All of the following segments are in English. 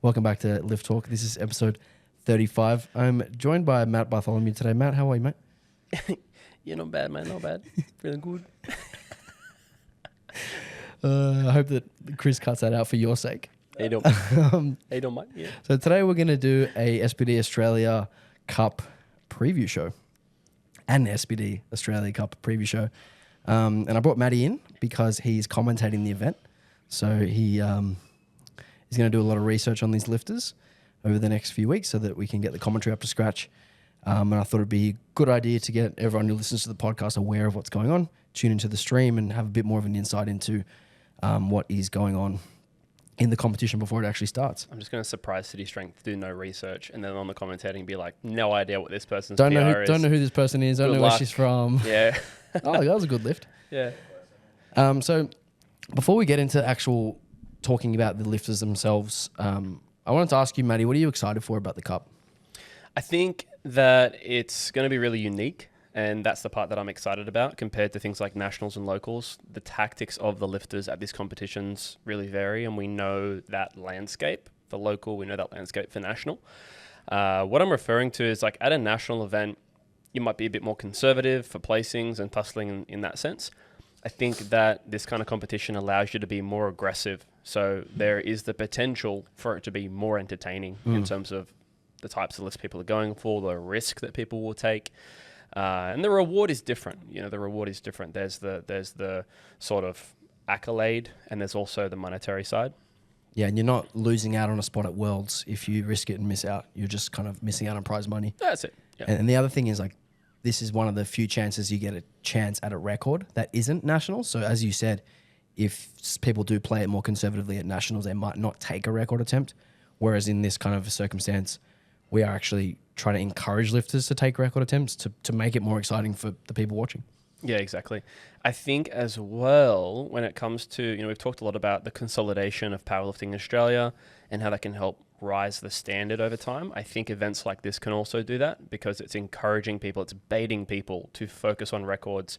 Welcome back to Lift Talk. This is episode 35. I'm joined by Matt Bartholomew today. Matt, how are you, mate? Yeah, not bad, mate. Not bad. Feeling good. I hope that Chris cuts that out for your sake. How you doing? How you doing, mate? Yeah. So today we're going to do a SBD Australia Cup preview show. An SBD Australia Cup preview show. And I brought Matty in because he's commentating the event. So he's going to do a lot of research on these lifters over the next few weeks so that we can get the commentary up to scratch. And I thought it'd be a good idea to get everyone who listens to the podcast aware of what's going on, tune into the stream and have a bit more of an insight into what is going on in the competition before it actually starts. I'm just going to surprise City Strength, do no research, and then on the commentating be like, no idea what this person's Don't PR know is. Don't know who this person is. Don't Good know where luck. she's from. Yeah. Oh, that was a good lift. Yeah. So before we get into actual talking about the lifters themselves, I wanted to ask you, Matty, what are you excited for about the Cup? I think that it's going to be really unique, and that's the part that I'm excited about compared to things like nationals and locals. The tactics of the lifters at these competitions really vary, and we know that landscape for local, we know that landscape for national. What I'm referring to is like at a national event, you might be a bit more conservative for placings and tussling in that sense. I think that this kind of competition allows you to be more aggressive. So there is the potential for it to be more entertaining in terms of the types of lifts people are going for, the risk that people will take. And the reward is different. You know, the reward is different. There's the sort of accolade, and there's also the monetary side. Yeah, and you're not losing out on a spot at Worlds if you risk it and miss out. You're just kind of missing out on prize money. That's it. Yeah. And the other thing is like, this is one of the few chances you get a chance at a record that isn't national. So as you said, if people do play it more conservatively at nationals, they might not take a record attempt. Whereas in this kind of circumstance, we are actually trying to encourage lifters to take record attempts to make it more exciting for the people watching. Yeah, exactly. I think as well, when it comes to, you know, we've talked a lot about the consolidation of powerlifting in Australia and how that can help rise the standard over time. I think events like this can also do that because it's encouraging people, it's baiting people to focus on records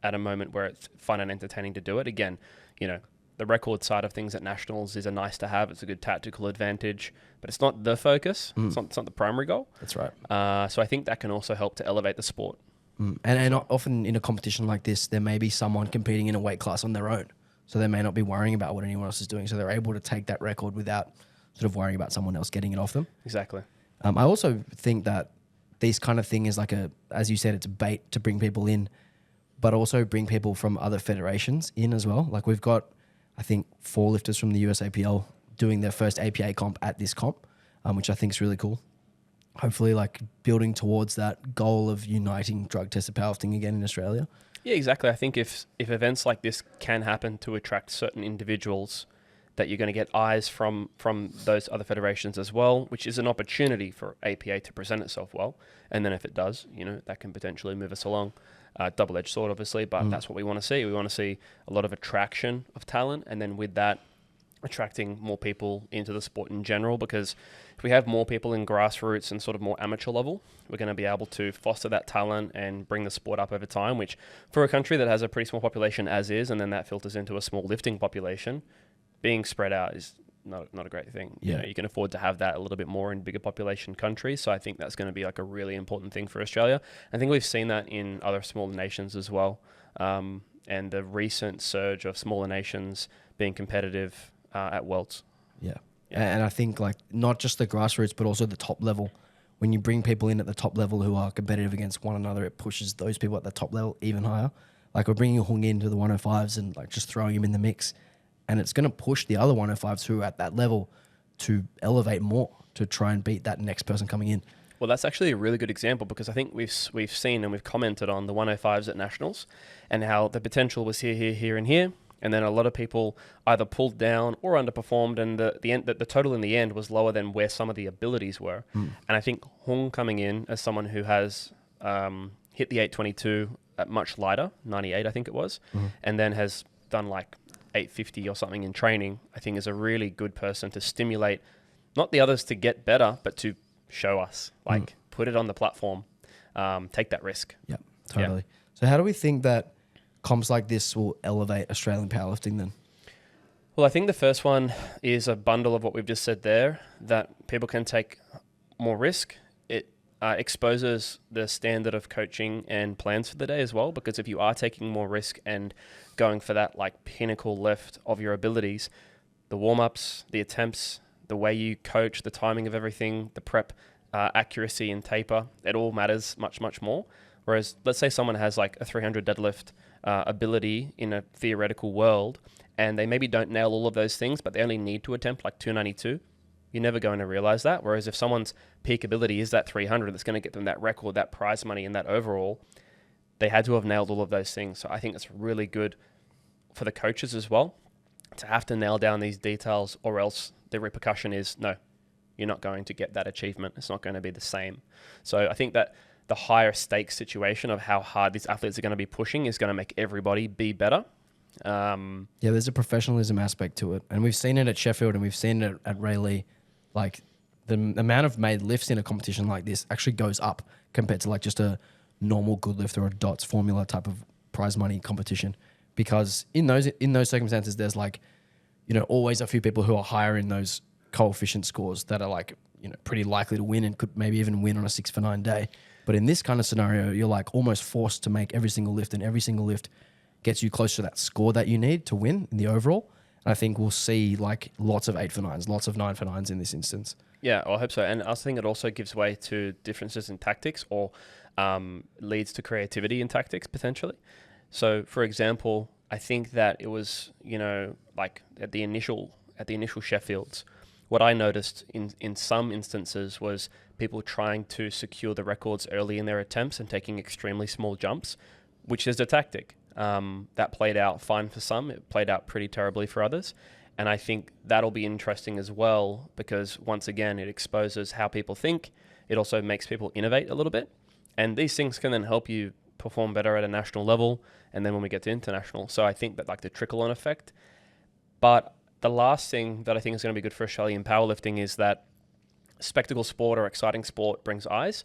at a moment where it's fun and entertaining to do it. Again, you know, the record side of things at nationals is a nice to have. It's a good tactical advantage, but it's not the focus. It's not the primary goal. That's right. So I think that can also help to elevate the sport. And often in a competition like this, there may be someone competing in a weight class on their own. So they may not be worrying about what anyone else is doing. So they're able to take that record without sort of worrying about someone else getting it off them. Exactly. I also think that this kind of thing is like as you said, it's a bait to bring people in, but also bring people from other federations in as well. Like we've got, I think, 4 lifters from the USAPL doing their first APA comp at this comp, which I think is really cool. Hopefully, like building towards that goal of uniting drug-tested powerlifting again in Australia. Yeah, exactly. I think if events like this can happen to attract certain individuals, that you're going to get eyes from those other federations as well, which is an opportunity for APA to present itself well. And then if it does, you know, that can potentially move us along. Double-edged sword, obviously, but that's what we want to see. We want to see a lot of attraction of talent, and then with that, attracting more people into the sport in general, because if we have more people in grassroots and sort of more amateur level, we're going to be able to foster that talent and bring the sport up over time, which for a country that has a pretty small population as is, and then that filters into a small lifting population, being spread out is not a great thing. Yeah. You know, you can afford to have that a little bit more in bigger population countries. So I think that's going to be like a really important thing for Australia. I think we've seen that in other smaller nations as well. And the recent surge of smaller nations being competitive at Worlds. Yeah. And I think like not just the grassroots, but also the top level. When you bring people in at the top level who are competitive against one another, it pushes those people at the top level even higher. Like we're bringing Hung into the 105s and like just throwing him in the mix. And it's going to push the other 105s who are at that level to elevate more, to try and beat that next person coming in. Well, that's actually a really good example because I think we've seen and we've commented on the 105s at nationals and how the potential was here, and here. And then a lot of people either pulled down or underperformed, and the total in the end was lower than where some of the abilities were. And I think Hung coming in as someone who has hit the 822 at much lighter, 98 I think it was, and then has done like 850 or something in training, I think is a really good person to stimulate not the others to get better, but to show us, like put it on the platform, take that risk. Yeah, totally. So how do we think that comps like this will elevate Australian powerlifting then? Well, I think the first one is a bundle of what we've just said there, that people can take more risk. It exposes the standard of coaching and plans for the day as well, because if you are taking more risk and going for that like pinnacle lift of your abilities, the warm-ups, the attempts, the way you coach, the timing of everything, the prep, accuracy and taper, it all matters much, much more. Whereas let's say someone has like a 300 deadlift ability in a theoretical world, and they maybe don't nail all of those things, but they only need to attempt like 292. You're never going to realize that. Whereas if someone's peak ability is that 300, that's going to get them that record, that prize money, and that overall, they had to have nailed all of those things. So I think it's really good for the coaches as well to have to nail down these details, or else the repercussion is no, you're not going to get that achievement. It's not going to be the same. So I think that the higher stakes situation of how hard these athletes are going to be pushing is going to make everybody be better. Yeah, there's a professionalism aspect to it. And we've seen it at Sheffield and we've seen it at Rayleigh. Like the amount of made lifts in a competition like this actually goes up compared to like just a normal good lift or a DOTS formula type of prize money competition. Because in those circumstances, there's like, always a few people who are higher in those coefficient scores that are like, pretty likely to win and could maybe even win on a 6 for 9 day. But in this kind of scenario, you're like almost forced to make every single lift, and every single lift gets you close to that score that you need to win in the overall. And I think we'll see like lots of 8 for 9s, lots of 9 for 9s in this instance. Yeah, I hope so. And I think it also gives way to differences in tactics, or leads to creativity in tactics potentially. So, for example, I think that it was, like at the initial Sheffields, what I noticed in some instances was people trying to secure the records early in their attempts and taking extremely small jumps, which is a tactic. That played out fine for some. It played out pretty terribly for others. And I think that'll be interesting as well, because once again, it exposes how people think. It also makes people innovate a little bit. And these things can then help you perform better at a national level, and then when we get to international. So I think that like the trickle-on effect. But the last thing that I think is going to be good for Australian powerlifting is that spectacle sport or exciting sport brings eyes.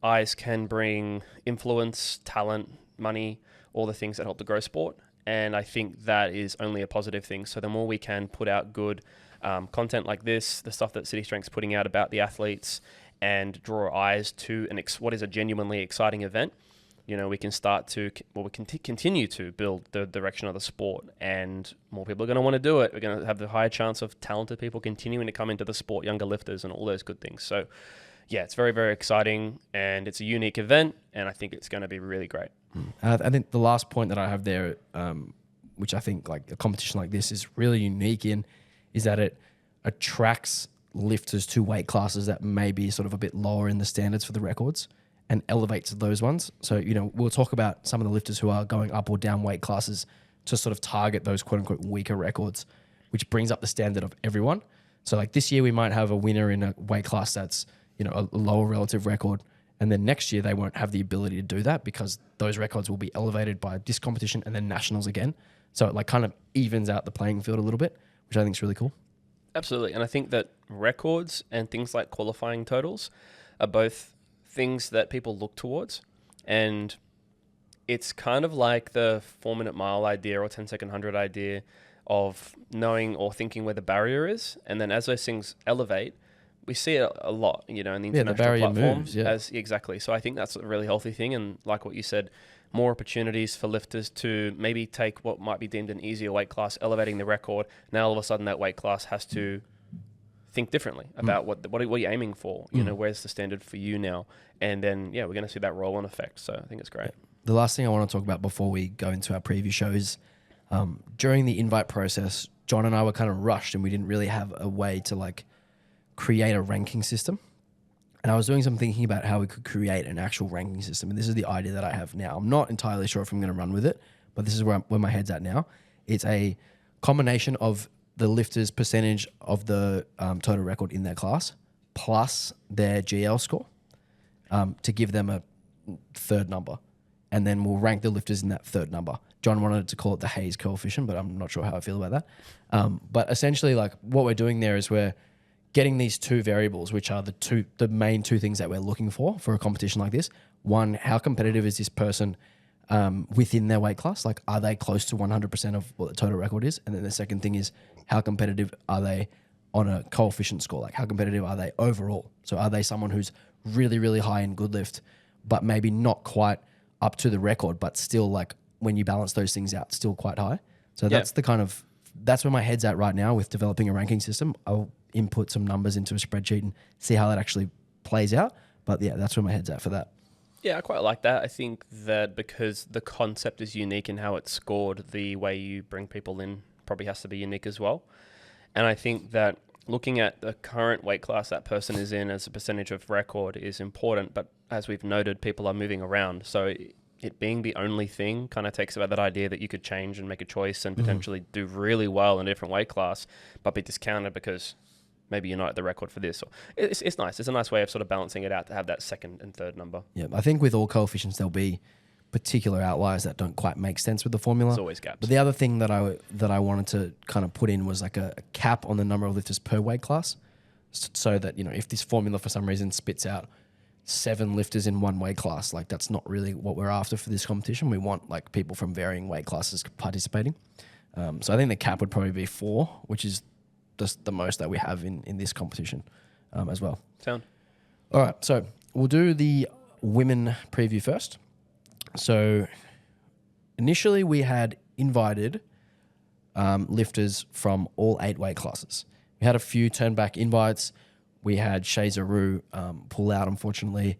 Eyes can bring influence, talent, money, all the things that help to grow sport. And I think that is only a positive thing. So the more we can put out good content like this, the stuff that City Strength's putting out about the athletes, and draw eyes to what is a genuinely exciting event, we can continue to build the direction of the sport, and more people are going to want to do it. We're going to have the higher chance of talented people continuing to come into the sport, younger lifters and all those good things. So yeah, it's very, very exciting, and it's a unique event, and I think it's going to be really great. I think the last point that I have there, which I think like a competition like this is really unique in, is that it attracts lifters to weight classes that may be sort of a bit lower in the standards for the records, and elevates those ones. So, we'll talk about some of the lifters who are going up or down weight classes to sort of target those quote unquote weaker records, which brings up the standard of everyone. So like this year we might have a winner in a weight class that's, a lower relative record. And then next year they won't have the ability to do that because those records will be elevated by this competition and then nationals again. So it like kind of evens out the playing field a little bit, which I think is really cool. Absolutely. And I think that records and things like qualifying totals are both things that people look towards, and it's kind of like the 4-minute mile idea or 10-second 100 idea of knowing or thinking where the barrier is, and then as those things elevate, we see it a lot, in the international the barrier platform. moves, yeah. Exactly. So I think that's a really healthy thing, and like what you said, more opportunities for lifters to maybe take what might be deemed an easier weight class, elevating the record. Now all of a sudden that weight class has to think differently about what are you aiming for? Where's the standard for you now? And then, we're going to see that roll-on effect. So I think it's great. The last thing I want to talk about before we go into our preview show is during the invite process, John and I were kind of rushed and we didn't really have a way to like create a ranking system. And I was doing some thinking about how we could create an actual ranking system. And this is the idea that I have now. I'm not entirely sure if I'm going to run with it, but this is where my head's at now. It's a combination of the lifter's percentage of the total record in their class plus their GL score to give them a third number. And then we'll rank the lifters in that third number. John wanted to call it the Hayes coefficient, but I'm not sure how I feel about that. But essentially, like what we're doing there is we're getting these two variables, which are the main two things that we're looking for a competition like this. One, how competitive is this person within their weight class. Like, are they close to 100% of what the total record is? And then the second thing is, how competitive are they on a coefficient score? Like, how competitive are they overall? So are they someone who's really, really high in good lift, but maybe not quite up to the record, but still, like, when you balance those things out, still quite high? So that's where my head's at right now with developing a ranking system. I'll input some numbers into a spreadsheet and see how that actually plays out. But yeah, that's where my head's at for that. Yeah, I quite like that. I think that because the concept is unique in how it's scored, the way you bring people in probably has to be unique as well. And I think that looking at the current weight class that person is in as a percentage of record is important. But as we've noted, people are moving around. So it being the only thing kind of takes about that idea that you could change and make a choice and potentially do really well in a different weight class, but be discounted because maybe you're not at the record for this. Or it's nice. It's a nice way of sort of balancing it out to have that second and third number. Yeah, I think with all coefficients, there'll be particular outliers that don't quite make sense with the formula. There's always gaps. But the other thing that I wanted to kind of put in was like a cap on the number of lifters per weight class, so that, you know, if this formula for some reason spits out 7 lifters in one weight class, like, that's not really what we're after for this competition. We want like people from varying weight classes participating. So I think the cap would probably be 4, which is just the most that we have in this competition as well. Sound. All right, so we'll do the women preview first. So initially we had invited lifters from all 8 weight classes. We had a few turn back invites. We had Shaza Rue pull out, unfortunately,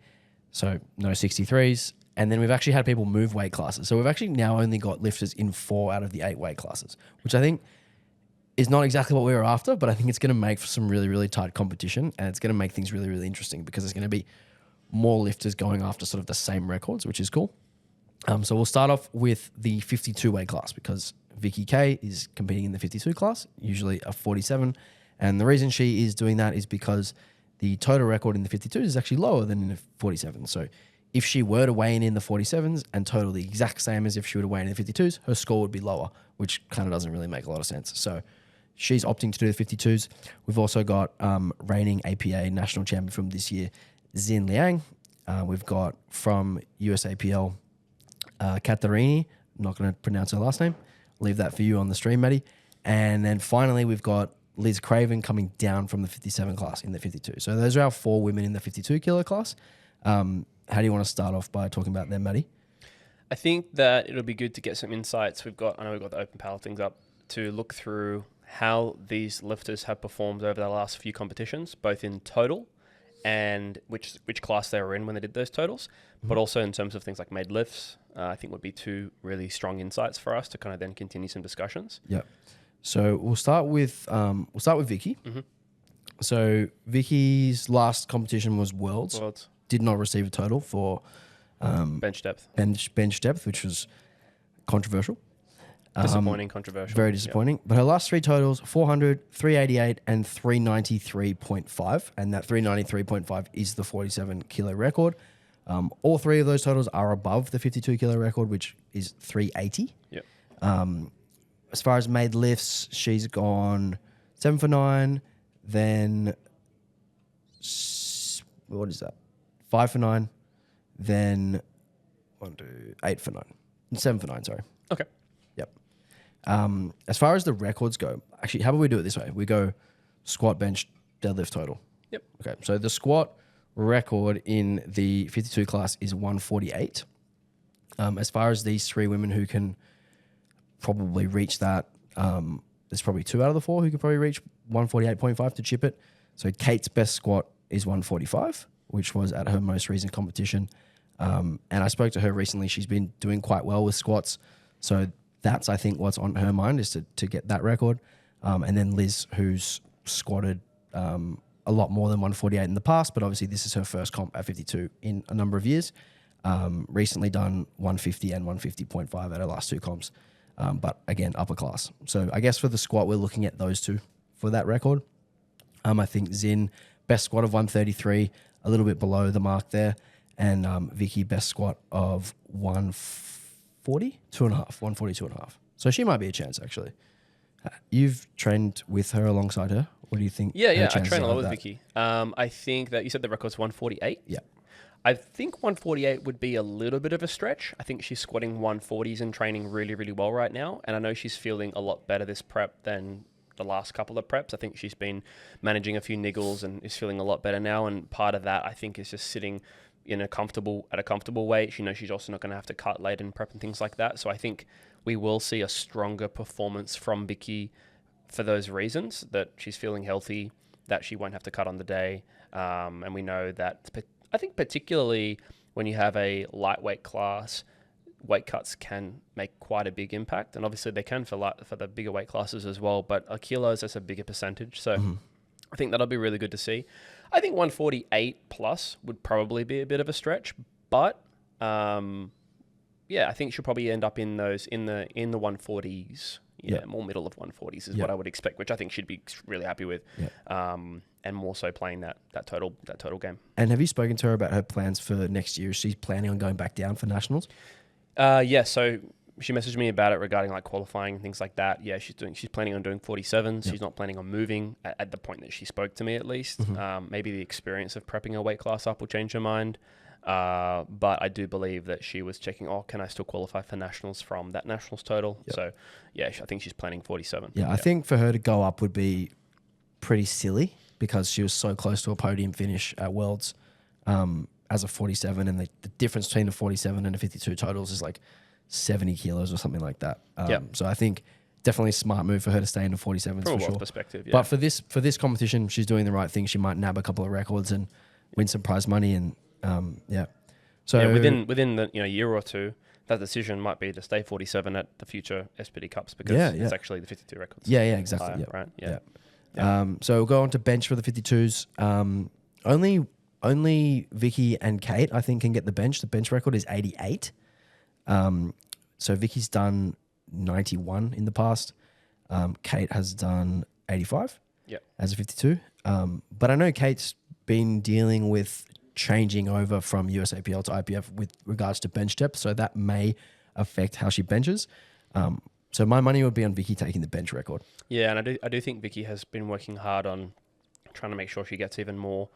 so no 63s. And then we've actually had people move weight classes. So we've actually now only got lifters in 4 out of the 8 weight classes, which I think is not exactly what we were after, but I think it's going to make for some really, really tight competition, and it's going to make things really, really interesting because there's going to be more lifters going after sort of the same records, which is cool. So we'll start off with the 52 weight class because Vicky K is competing in the 52 class, usually a 47. And the reason she is doing that is because the total record in the 52s is actually lower than in the 47. So if she were to weigh in the 47s and total the exact same as if she were to weigh in the 52s, her score would be lower, which kind of doesn't really make a lot of sense. So she's opting to do the 52s. We've also got reigning APA national champion from this year, Xin Liang. We've got from USAPL, Katarini. I'm not going to pronounce her last name. Leave that for you on the stream, Maddie. And then finally, we've got Liz Craven coming down from the 57 class in the 52. So those are our 4 women in the 52 kilo class. How do you want to start off by talking about them, Maddie? I think that it'll be good to get some insights. I know we've got the open powerliftings up to look through how these lifters have performed over the last few competitions, both in total and which class they were in when they did those totals, but also in terms of things like made lifts. I think would be 2 really strong insights for us to kind of then continue some discussions. Yeah. So we'll start with Vicky. Mm-hmm. So Vicky's last competition was Worlds. Did not receive a total for bench depth. Bench depth, which was controversial. Disappointing, controversial. Very disappointing. Yep. But her last 3 totals, 400, 388, and 393.5. And that 393.5 is the 47 kilo record. All 3 of those totals are above the 52 kilo record, which is 380. Yep. As far as made lifts, she's gone 7 for 9, then what is that? 5 for 9, then 8 for 9. 7 for 9, sorry. Okay. Yep. As far as the records go, actually, how about we do it this way? We go squat, bench, deadlift total. Yep. Okay, so the squat record in the 52 class is 148. As far as these 3 women who can probably reach that, there's probably 2 out of the 4 who could probably reach 148.5 to chip it. So Kate's best squat is 145, which was at her most recent competition. And I spoke to her recently. She's been doing quite well with squats. So that's, I think, what's on her mind is to get that record. And then Liz, who's squatted a lot more than 148 in the past, but obviously this is her first comp at 52 in a number of years. Recently done 150 and 150.5 at her last 2 comps. But again, upper class. So I guess for the squat, we're looking at those 2 for that record. I think Zin, best squat of 133, a little bit below the mark there. And Vicky, best squat of 140, 140.5. So she might be a chance, actually. You've trained with her alongside her. What do you think? Yeah, I train a lot with Vicky. I think that you said the record's 148. Yeah. I think 148 would be a little bit of a stretch. I think she's squatting 140s and training really, really well right now. And I know she's feeling a lot better this prep than the last couple of preps. I think she's been managing a few niggles and is feeling a lot better now. And part of that, I think, is just sitting at a comfortable weight. She knows she's also not going to have to cut late in prep and things like that. So I think we will see a stronger performance from Vicky for those reasons, that she's feeling healthy, that she won't have to cut on the day. And we know that, I think particularly when you have a lightweight class, weight cuts can make quite a big impact. And obviously they can for the bigger weight classes as well, but a kilo is just a bigger percentage. So I think that'll be really good to see. I think 148 plus would probably be a bit of a stretch, but I think she'll probably end up in the 140s. More middle of 140s is what I would expect, which I think she'd be really happy with. And more so playing that total game. And have you spoken to her about her plans for next year? Is she planning on going back down for nationals? So she messaged me about it regarding like qualifying and things like that. Yeah, she's planning on doing 47s. She's not planning on moving at the point that she spoke to me, at least. Maybe the experience of prepping a weight class up will change her mind. But I do believe that she was checking, can I still qualify for nationals from that nationals total? So I think she's planning 47. I think for her to go up would be pretty silly because she was so close to a podium finish at Worlds as a 47, and the difference between the 47 and the 52 totals is like 70 kilos or something like that. So I think definitely a smart move for her to stay in the 47s from for sure. Perspective, But for this competition, she's doing the right thing. She might nab a couple of records and win some prize money, and So within the year or two, that decision might be to stay 47 at the future SBD Cups because it's actually the 52 records. Exactly. Right. So we'll go on to bench for the 52s. Only Vicky and Kate, I think, can get the bench. The bench record is 88. So Vicky's done 91 in the past. Kate has done 85 as a 52. But I know Kate's been dealing with changing over from USAPL to IPF with regards to bench depth, so that may affect how she benches. So my money would be on Vicky taking the bench record. Yeah, and I do think Vicky has been working hard on trying to make sure she gets even more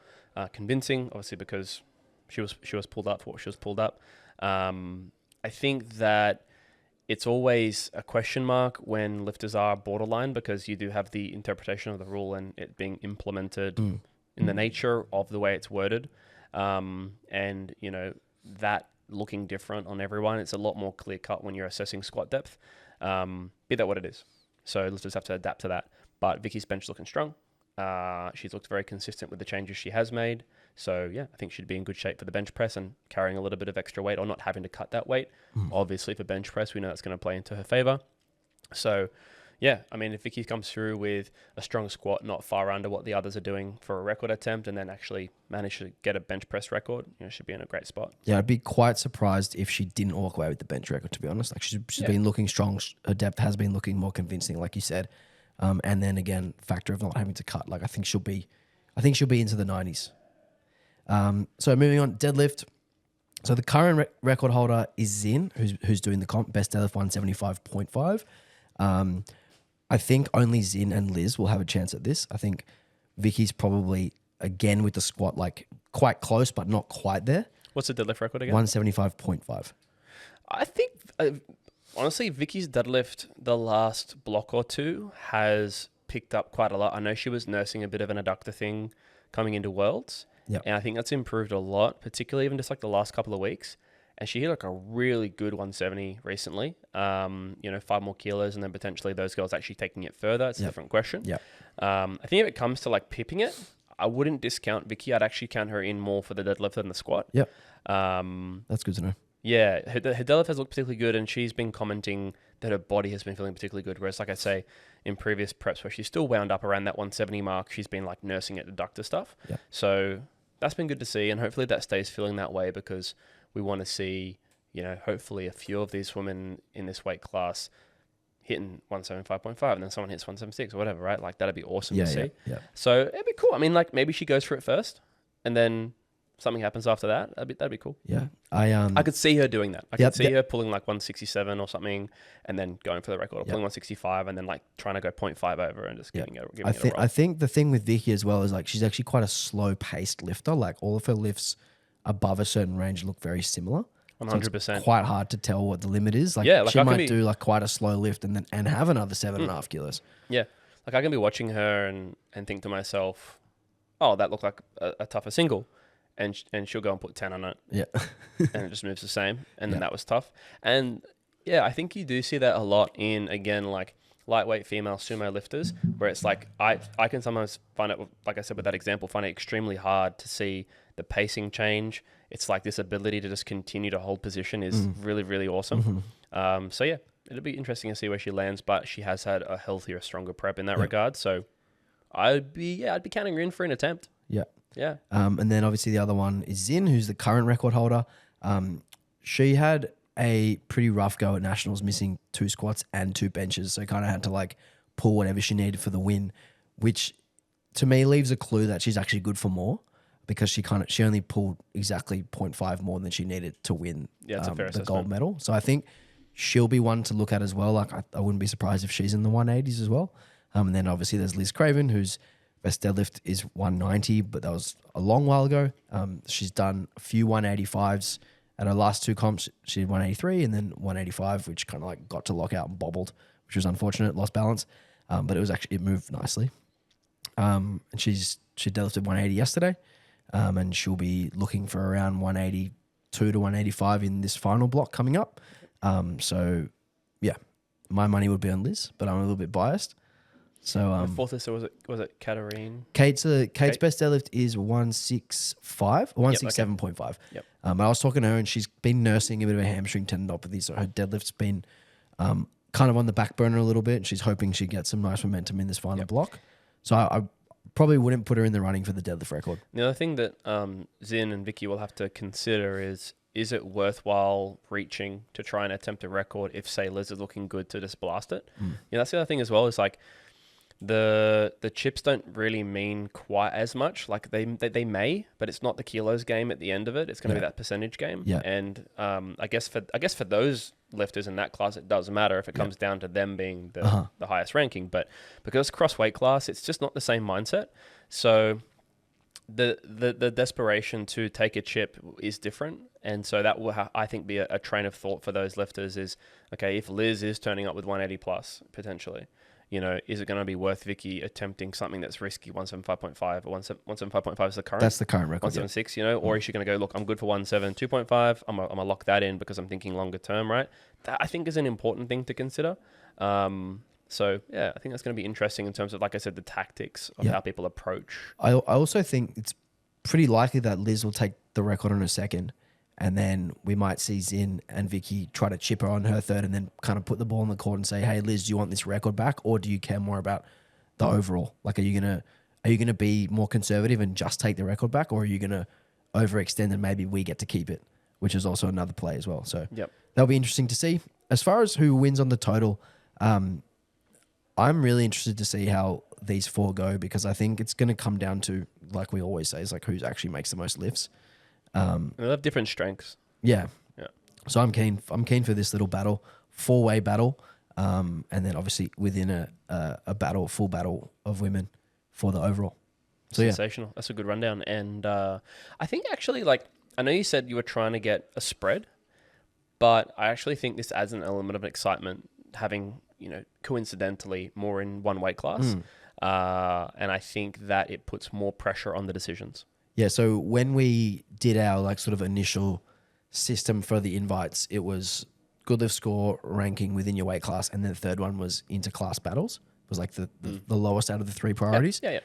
convincing, obviously because she was pulled up for what she was pulled up. I think that it's always a question mark when lifters are borderline because you do have the interpretation of the rule and it being implemented in the nature of the way it's worded. And that looking different on everyone, it's a lot more clear cut when you're assessing squat depth. Be that what it is. So lifters have to adapt to that. But Vicky's bench looking strong. She's looked very consistent with the changes she has made. So I think she'd be in good shape for the bench press and carrying a little bit of extra weight or not having to cut that weight. Obviously for bench press, we know that's going to play into her favor. So if Vicky comes through with a strong squat, not far under what the others are doing for a record attempt, and then actually manage to get a bench press record, she'd be in a great spot. Yeah, I'd be quite surprised if she didn't walk away with the bench record, to be honest. Like she's been looking strong. Her depth has been looking more convincing, like you said. And then again, factor of not having to cut. Like I think she'll be into the 90s. So moving on, deadlift. So the current record holder is Zin, who's doing the comp, best deadlift 175.5. I think only Zin and Liz will have a chance at this. I think Vicky's probably, again, with the squat, like quite close, but not quite there. What's the deadlift record again? 175.5. I think, honestly, Vicky's deadlift the last block or two has picked up quite a lot. I know she was nursing a bit of an adductor thing coming into Worlds. Yep. And I think that's improved a lot, particularly even just like the last couple of weeks. And she hit like a really good 170 recently. 5 more kilos, and then potentially those girls actually taking it further. It's a different question. Yeah. I think if it comes to like pipping it, I wouldn't discount Vicky. I'd actually count her in more for the deadlift than the squat. Yep. That's good to know. Yeah, her deadlift has looked particularly good, and she's been commenting that her body has been feeling particularly good. Whereas, like I say, in previous preps where she's still wound up around that 170 mark, she's been like nursing at adductor stuff. Yeah. So that's been good to see, and hopefully that stays feeling that way because we want to see, hopefully a few of these women in this weight class hitting 175.5 and then someone hits 176 or whatever, right? Like that'd be awesome to see. Yeah. So it'd be cool. I mean, like maybe she goes for it first and then something happens after that. That'd be cool. Yeah. I could see her doing that. I could see her pulling like 167 or something and then going for the record, or pulling 165 and then like trying to go 0.5 over and just giving it a roll. I think the thing with Vicky as well is like she's actually quite a slow paced lifter. Like all of her lifts above a certain range look very similar. 100%. It's quite hard to tell what the limit is. Like, Yeah, like she I can might be- do like quite a slow lift and have another 7.5 kilos. Yeah. Like I can be watching her and think to myself, oh, that looked like a tougher single. And she'll go and put 10 on it. Yeah. And it just moves the same. And then Yeah. that was tough. And yeah, I think you do see that a lot in, again, like lightweight female sumo lifters, where it's like, I can sometimes find it, like I said with that example, find it extremely hard to see the pacing change. It's like this ability to just continue to hold position is really, really awesome. So yeah, it'll be interesting to see where she lands, but she has had a healthier, stronger prep in that regard. So I'd be counting her in for an attempt. Yeah. Yeah. And then obviously the other one is Zin, who's the current record holder. She had a pretty rough go at nationals, missing 2 squats and 2 benches. So kind of had to like pull whatever she needed for the win, which to me leaves a clue that she's actually good for more, because she only pulled exactly 0.5 more than she needed to win It's a fair the assessment. gold medal. So I think she'll be one to look at as well. Like I wouldn't be surprised if she's in the 180s as well. And then obviously there's Liz Craven, whose best deadlift is 190, but that was a long while ago. She's done a few 185s at her last 2 comps. She did 183 and then 185, which kind of like got to lockout and bobbled, which was unfortunate, lost balance. But it moved nicely. And she deadlifted 180 yesterday. And she'll be looking for around 182 to 185 in this final block coming up. So yeah, my money would be on Liz, but I'm a little bit biased. So The fourth lister, was it Katarine? Kate's best deadlift is 165 or 167.5. Yep. I was talking to her and she's been nursing a bit of a hamstring tendinopathy, so her deadlift's been kind of on the back burner a little bit. She's hoping she gets some nice momentum in this final block. So I probably wouldn't put her in the running for the deadlift record. The other thing that Zin and Vicky will have to consider is it worthwhile reaching to try and attempt a record if, say, Liz is looking good to just blast it? Yeah, that's the other thing as well, is like the chips don't really mean quite as much. Like they may, but it's not the kilos game at the end of it. It's going to be that percentage game. Yeah. And I guess for those lifters in that class, it does matter if it comes down to them being the highest ranking. But because cross weight class, it's just not the same mindset. So the desperation to take a chip is different. And so that will, I think, be a train of thought for those lifters is, okay, if Liz is turning up with 180 plus potentially, you know, is it going to be worth Vicky attempting something that's risky, 175.5 or 175.5 is the current? That's the current record. 176, you know, or is she going to go, look, I'm good for 172.5. I'm going to lock that in because I'm thinking longer term, right? That I think is an important thing to consider. So yeah, I think that's going to be interesting in terms of, like I said, the tactics of how people approach. I also think it's pretty likely that Liz will take the record on her second, and then we might see Zin and Vicky try to chip her on her third and then kind of put the ball in the court and say, hey, Liz, do you want this record back, or do you care more about the overall? Like, are you gonna be more conservative and just take the record back, or are you going to overextend and maybe we get to keep it, which is also another play as well. So that'll be interesting to see. As far as who wins on the total, I'm really interested to see how these 4 go, because I think it's going to come down to, like we always say, is like who actually makes the most lifts. They have different strengths. Yeah. Yeah. So I'm keen for this little battle, 4-way battle, and then obviously within a full battle of women for the overall. So Sensational. That's a good rundown. And I think actually, like, I know you said you were trying to get a spread, but I actually think this adds an element of excitement, having, you know, coincidentally more in one weight class. And I think that it puts more pressure on the decisions. Yeah, so when we did our like sort of initial system for the invites, it was good lift score, ranking within your weight class, and then the third one was inter-class battles. It was like the lowest out of the 3 priorities. Yeah.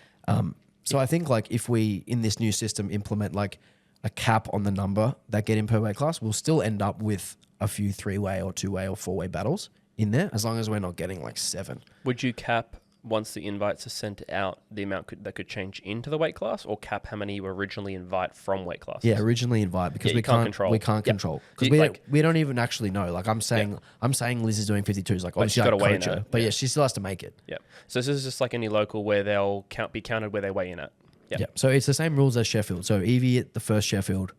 So I think like if we, in this new system, implement like a cap on the number that get in per weight class, we'll still end up with a few 3-way or 2-way or 4-way battles in there, as long as we're not getting like 7. Would you cap, once the invites are sent out, the amount that could change into the weight class, or cap how many you originally invite from weight classes? Yeah, originally invite, because we can't control. We can't control, because we don't even actually know. Like I'm saying Liz is doing 52s. Like obviously I coach her, but she still has to make it. Yeah. So this is just like any local where they'll be counted where they weigh in at. Yeah. So it's the same rules as Sheffield. So Evie at the first Sheffield,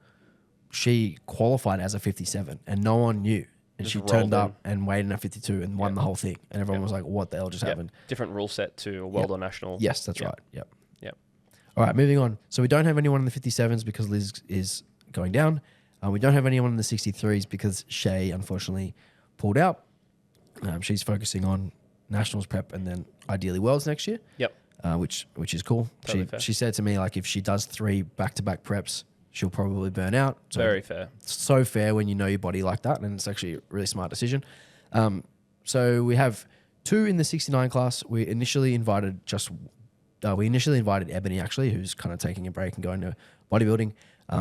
she qualified as a 57, and no one knew. And she turned up and weighed in at 52 and won the whole thing. And everyone was like, what the hell just happened? Different rule set to a world or national. Yes, that's right. Yep. All right, moving on. So we don't have anyone in the 57s because Liz is going down. We don't have anyone in the 63s because Shay unfortunately pulled out. She's focusing on Nationals prep and then ideally Worlds next year. Yep. Which is cool. Totally fair. She said to me, like, if she does 3 back-to-back preps, she'll probably burn out. So Very fair. It's so fair when you know your body like that, and it's actually a really smart decision. So we have 2 in the 69 class. We initially invited Ebony, actually, who's kind of taking a break and going to bodybuilding.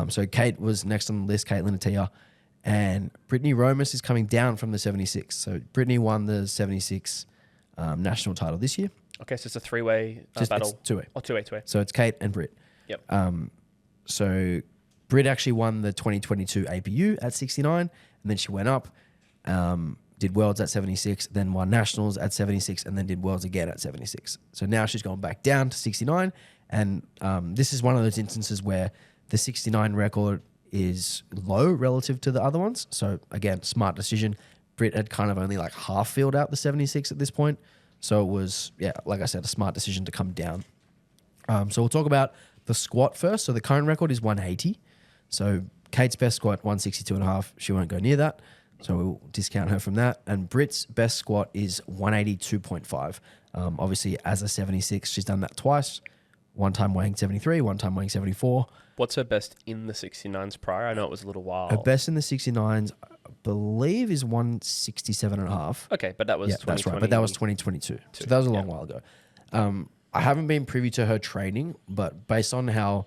So Kate was next on the list, Caitlin Attia. And Brittany Romas is coming down from the 76. So Brittany won the 76 national title this year. Okay, so it's a 3-way battle. It's 2-way. Oh, 2-way. So it's Kate and Britt. Yep. So Britt actually won the 2022 APU at 69, and then she went up, did Worlds at 76, then won Nationals at 76, and then did Worlds again at 76. So now she's gone back down to 69, and this is one of those instances where the 69 record is low relative to the other ones. So again, smart decision. Britt had kind of only like half filled out the 76 at this point. So it was, like I said, a smart decision to come down. So we'll talk about the squat first. So the current record is 180. So Kate's best squat, 162.5. She won't go near that. So we'll discount her from that. And Britt's best squat is 182.5. Obviously, as a 76, she's done that twice. One time weighing 73, one time weighing 74. What's her best in the 69s prior? I know it was a little while. Her best in the 69s, I believe, is 167.5. Okay, but that was 2020. That's right. But that was 2022. So that was a long while ago. I haven't been privy to her training, but based on how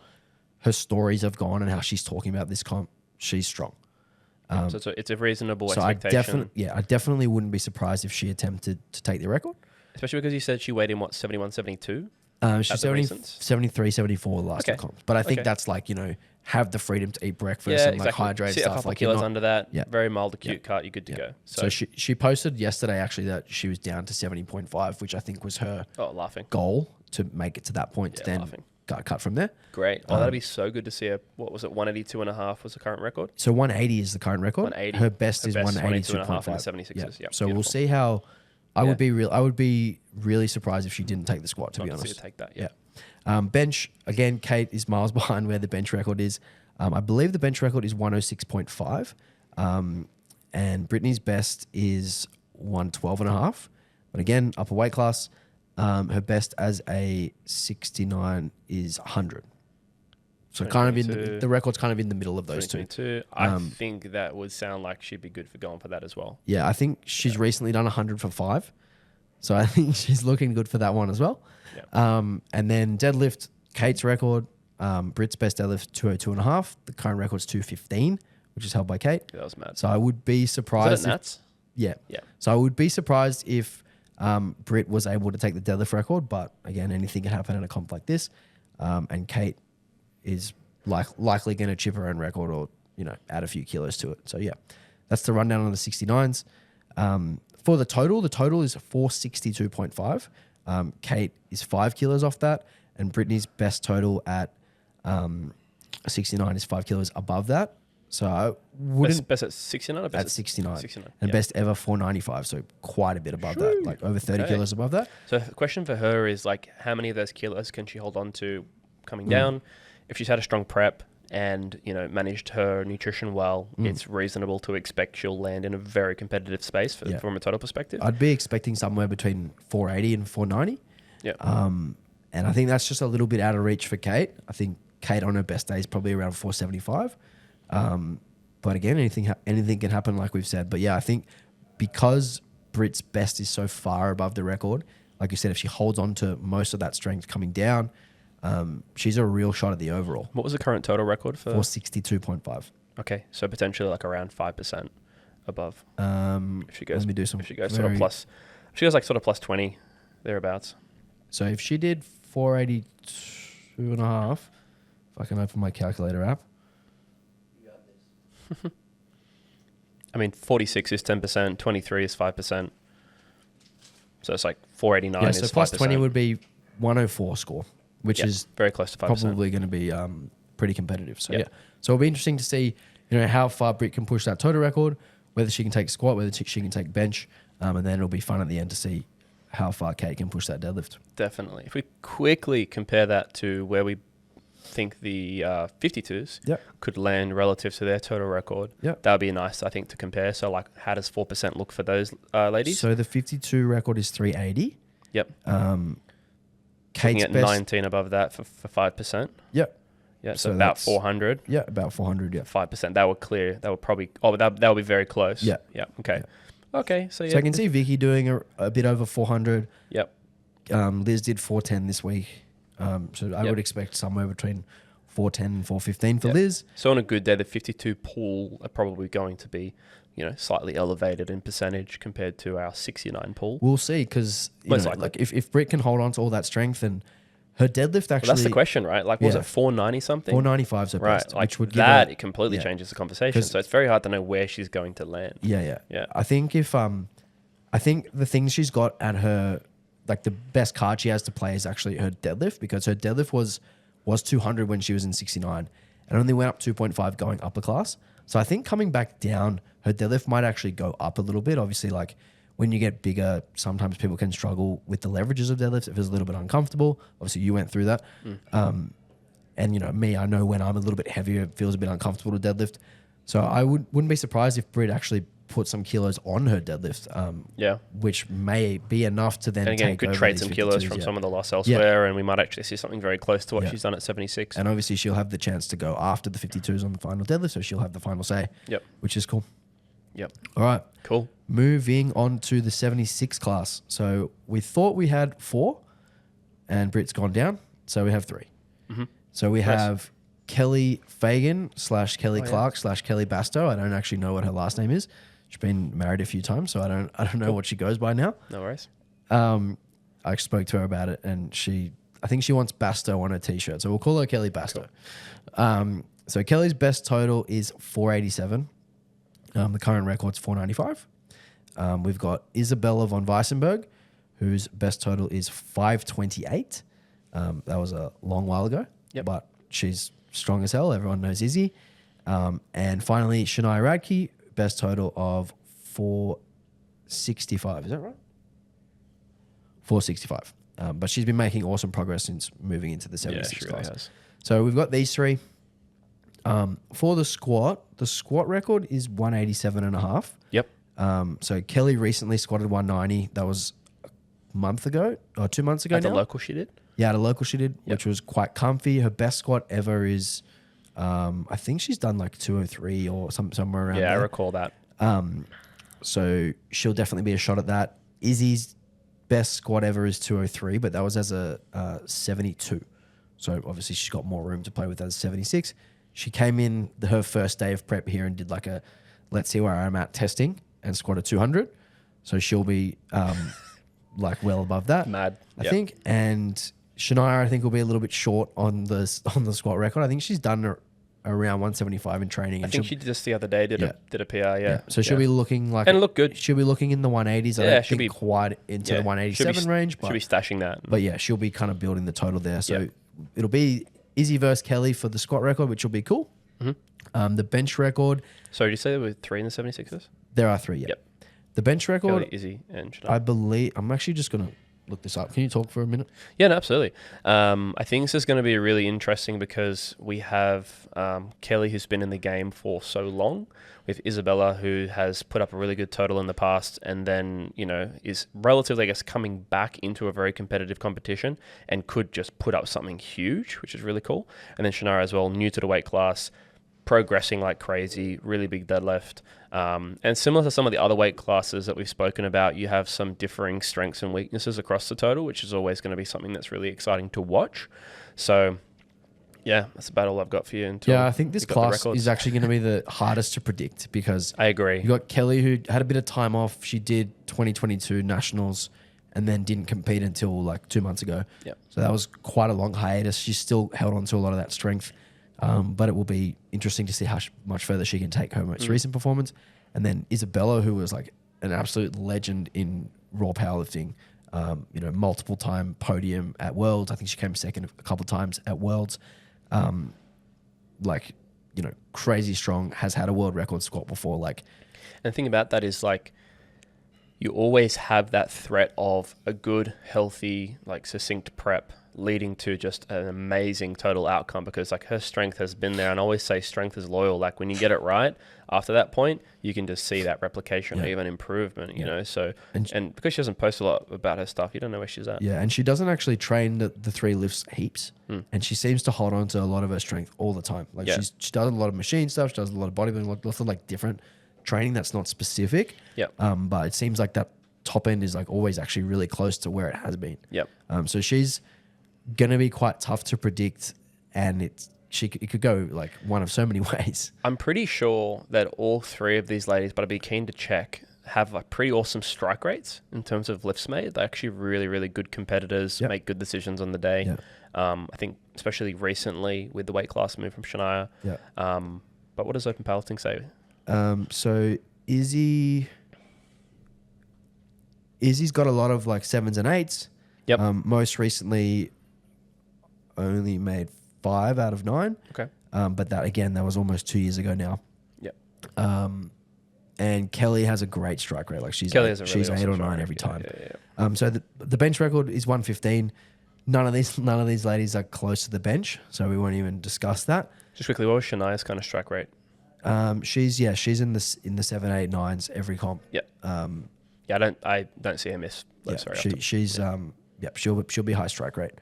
her stories have gone and how she's talking about this comp, she's strong. So it's a reasonable So expectation. I definitely wouldn't be surprised if she attempted to take the record. Especially because you said she weighed in, 71, 72? She's 73, 74 the last two comps. But I think that's like, have the freedom to eat breakfast and like hydrate Sit stuff. a couple like kilos under that. Yeah. Very mild acute cut. You're good to go. So she posted yesterday actually that she was down to 70.5, which I think was her goal to make it to that point. To then got cut from there. Great. Oh, that'd be so good to see her. What was it? 182.5 was the current record. So 180 is the current record. 180. Her best is 182.5 in the 76s. Yeah. So we'll see how. I would be really surprised if she didn't take the squat. To be honest, take that. Bench again. Kate is miles behind where the bench record is. I believe the bench record is 106.5, and Brittany's best is 112.5. But again, upper weight class. Her best as a 69 is 100. So kind of in the record's kind of in the middle of those two. I think that would sound like she'd be good for going for that as well. Yeah, I think she's recently done 100 for 5. So I think she's looking good for that one as well. Yeah. And then deadlift, Kate's record, Britt's best deadlift 202.5. The current record's 215, which is held by Kate. Yeah, that was mad. So I would be surprised. Is that Nats? Yeah. Yeah. So I would be surprised if Britt was able to take the deadlift record, but again, anything can happen in a comp like this. And Kate is likely going to chip her own record or, add a few kilos to it. So yeah, that's the rundown on the 69s. For the total is 462.5. Kate is 5 kilos off that, and Brittany's best total at 69 is 5 kilos above that. So I wouldn't... Best at 69 or best at 69. 69. And best ever 495, so quite a bit above that, like over 30 kilos above that. So the question for her is how many of those kilos can she hold on to coming down? If she's had a strong prep and, managed her nutrition well, it's reasonable to expect she'll land in a very competitive space from a total perspective. I'd be expecting somewhere between 480 and 490. Yeah. And I think that's just a little bit out of reach for Kate. I think Kate on her best day is probably around 475. But again, anything can happen, like we've said. But yeah, I think because Britt's best is so far above the record, like you said, if she holds on to most of that strength coming down, she's a real shot at the overall. What was the current total record for? 462.5. Okay, so potentially like around 5% above. If she goes, let me do some. If she goes sort of plus, if she goes like sort of plus 20, thereabouts. So if she did 482.5, if I can open my calculator app. 46 is 10%, 23 is 5%. So it's like 489 is 5%. So plus 20 would be 104 score, which is very close to 5%. Probably going to be pretty competitive. So so it'll be interesting to see, how far Britt can push that total record, whether she can take squat, whether she can take bench, and then it'll be fun at the end to see how far Kate can push that deadlift. Definitely. If we quickly compare that to where we think the 52s Yep. could land relative to their total record. Yep. That would be nice, I think, to compare. So, like, how does 4% look for those ladies? So the 52 record is 380. Yep. Kate's Looking at best. 19 above that for 5%. Yep. Yeah, So so about that's- 400. Yeah, about 400. Yeah. 5%. That would clear. That would probably. Oh, that would be very close. Yeah. Yeah. Okay. Okay. So yeah. So I can see Vicky doing a bit over 400. Yep. Liz did 410 this week. So I Yep. would expect somewhere between 410 and 415 for Yep. Liz. So on a good day, the 52 pool are probably going to be, slightly elevated in percentage compared to our 69 pool. We'll see because Most likely. like if Britt can hold on to all that strength and her deadlift actually Well, that's the question, right? Like, was Yeah. it 490 something? 495 is her Right. best, Like which would give that, her, it completely yeah. changes the conversation. 'Cause- So it's very hard to know where she's going to land. Yeah. Yeah. I think I think the things she's got at her, like the best card she has to play is actually her deadlift, because her deadlift was 200 when she was in 69 and only went up 2.5 going upper class. So I think coming back down, her deadlift might actually go up a little bit. Obviously, like when you get bigger, sometimes people can struggle with the leverages of deadlifts if it's a little bit uncomfortable. Obviously, you went through that. And me, I know when I'm a little bit heavier, it feels a bit uncomfortable to deadlift. So I wouldn't be surprised if Britt actually put some kilos on her deadlift, Yeah. which may be enough to then And again, take could over trade these some kilos 52s, from yeah. some of the loss elsewhere, and we might actually see something very close to what Yeah. she's done at 76. And obviously she'll have the chance to go after the 52s on the final deadlift, so she'll have the final say. Yep. Which is cool. Yep. All right. Cool. Moving on to the 76 class. So we thought we had 4 and Britt's gone down. So we have 3. Mm-hmm. So we have Kelly Fagan / Kelly Oh, yeah. Clark / Kelly Basto. I don't actually know what her last name is. She's been married a few times, so I don't know what she goes by now. No worries. I spoke to her about it, and I think she wants Basto on her t-shirt, so we'll call her Kelly Basto. Cool. So Kelly's best total is 487. The current record's 495. We've got Isabella von Weissenberg, whose best total is 528. That was a long while ago, Yep. but she's strong as hell. Everyone knows Izzy. And finally, Shania Radke, best total of 465. Is that right? 465. But she's been making awesome progress since moving into the 76 she really class. has. So we've got these 3. For the squat record is 187.5. Yep. So Kelly recently squatted 190. That was a month ago or 2 months ago At the now. local she did. Yeah, at a local she did, Yep. which was quite comfy. Her best squat ever is, I think she's done like 203 or somewhere around Yeah, I there. recall that. So she'll definitely be a shot at that. Izzy's best squat ever is 203, but that was as a 72. So obviously she's got more room to play with as a 76. She came in her first day of prep here and did like a let's see where I'm at testing and squatted 200. So she'll be like well above that. Mad. I Yep. think. And Shania, I think, will be a little bit short on the squat record. I think she's done around 175 in training. I And think she just the other day did Yeah. a PR. Yeah. so she'll Yeah. be looking like And look good. She'll be looking in the 180s. I Yeah, don't she'll think be- quite into the Should 187 be, range, should but be stashing that. yeah, she'll be kind of building the total there. So Yep. it'll be Izzy versus Kelly for the squat record, which will be cool. Mm-hmm. The bench record, So did you say there were 3 in the 76ers? there are 3. Yeah. Yep. The bench record, Kelly, Izzy, and Shania. I believe. I'm actually just gonna look this up. Can you talk for a minute? Yeah, no, absolutely. I think this is going to be really interesting because we have Kelly, who's been in the game for so long, with Isabella, who has put up a really good total in the past, and then, is relatively, I guess, coming back into a very competitive competition and could just put up something huge, which is really cool. And then Shania as well, new to the weight class, progressing like crazy, really big deadlift. And similar to some of the other weight classes that we've spoken about, you have some differing strengths and weaknesses across the total, which is always going to be something that's really exciting to watch. So, yeah, that's about all I've got for you. Until Yeah, I think this we got the class records. is actually going to be the hardest to predict because I agree. you got Kelly, who had a bit of time off. She did 2022 nationals and then didn't compete until like 2 months ago. Yep. So that was quite a long hiatus. She still held on to a lot of that strength. But it will be interesting to see how much further she can take her most recent performance. And then Isabella, who was like an absolute legend in raw powerlifting, multiple time podium at Worlds. I think she came second a couple of times at Worlds. Crazy strong, has had a world record squat before. And the thing about that is, like, you always have that threat of a good, healthy, like succinct prep leading to just an amazing total outcome, because like her strength has been there, and I always say strength is loyal. Like when you get it right, after that point, you can just see that replication or even improvement, you know? So, and because she doesn't post a lot about her stuff, you don't know where she's at. Yeah, and she doesn't actually train the 3 lifts heaps, and she seems to hold on to a lot of her strength all the time. Like she does a lot of machine stuff, she does a lot of bodybuilding, lots of like different training that's not specific. But it seems like that top end is like always actually really close to where it has been. So she's gonna be quite tough to predict, and it could go like one of so many ways. I'm pretty sure that all 3 of these ladies, but I'd be keen to check, have like pretty awesome strike rates in terms of lifts made. They're actually really, really good competitors, make good decisions on the day. I think especially recently with the weight class move from Shania. But what does open powerlifting say? So Izzy's got a lot of like 7s and 8s. Most recently only made 5 out of 9. But that was almost 2 years ago now. And Kelly has a great strike rate. Like she's 8 or 9 every time. So the bench record is 115. None of these ladies are close to the bench, so we won't even discuss that. Just quickly, what was Shania's kind of strike rate? She's in the 7, 8, 9s every comp. I don't see her miss. She'll be high strike rate.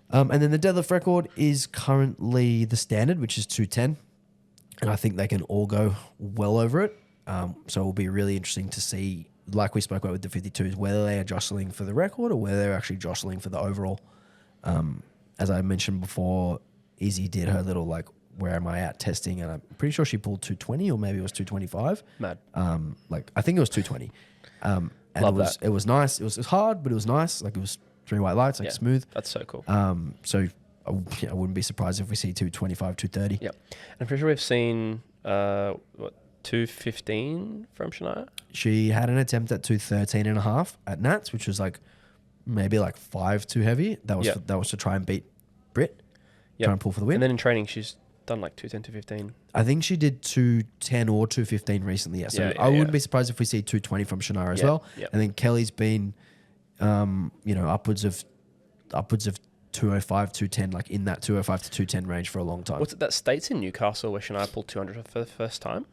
And then the deadlift record is currently the standard, which is 210, and I think they can all go well over it. So it'll be really interesting to see, like we spoke about with the 52s, whether they are jostling for the record or whether they're actually jostling for the overall. As I mentioned before, Izzy did her little like where am I at testing, and I'm pretty sure she pulled 220 or maybe it was 225. Mad. I think it was 220. And Love it was nice. It was hard, but it was nice. Like it was 3 white lights, like smooth. That's so cool. So I wouldn't be surprised if we see 225, 230. And I'm pretty sure we've seen 215 from Shania. She had an attempt at 213 and a half at Nats, which was like maybe like 5 too heavy. That was to try and beat Britt. Try and pull for the win. And then in training, she's done like 210, 215. I think she did 210 or 215 recently. So I wouldn't be surprised if we see 220 from Shania as well. And then Kelly's been, upwards of 205, 210, like in that 205 to 210 range for a long time. What's it that states in Newcastle where Shania pulled 200 for the first time?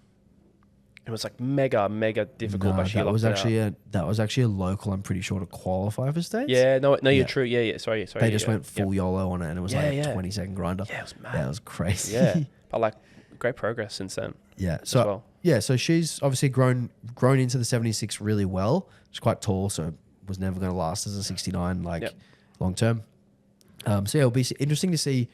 It was like mega difficult. No, that was actually a local. I'm pretty sure to qualify for states. You're true. Sorry. They just went full YOLO on it, and it was like a 20-second grinder. Yeah, it was mad. Yeah, it was crazy. But like great progress since then. So she's obviously grown into the 76 really well. She's quite tall, so was never going to last as a 69 long term. It'll be interesting to see.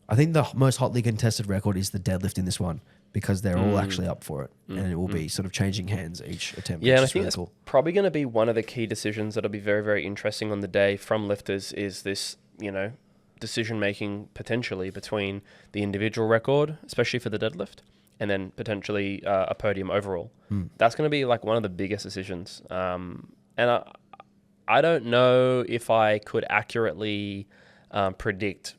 I think the most hotly contested record is the deadlift in this one, because they're all actually up for it, and it will be sort of changing hands each attempt. Yeah, and I think that's probably going to be one of the key decisions that'll be very, very interesting on the day from lifters, is this, decision making potentially between the individual record, especially for the deadlift, and then potentially a podium overall. That's going to be like one of the biggest decisions. And I don't know if I could accurately predict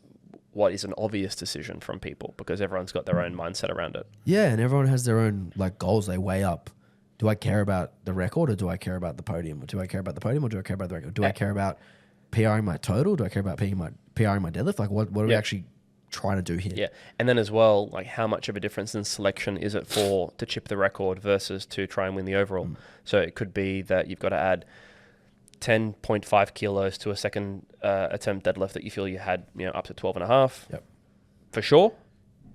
what is an obvious decision from people, because everyone's got their own mindset around it. Yeah, and everyone has their own like goals they weigh up. Do I care about the record, or do I care about the podium? Or do I care about the podium, or do I care about the record? Do I care about PRing my total? Do I care about PRing my deadlift? Like what are we actually trying to do here? Yeah, and then as well, like how much of a difference in selection is it to chip the record versus to try and win the overall? So it could be that you've got to add 10.5 kilos to a second attempt deadlift that you feel you had, up to 12 and a half for sure,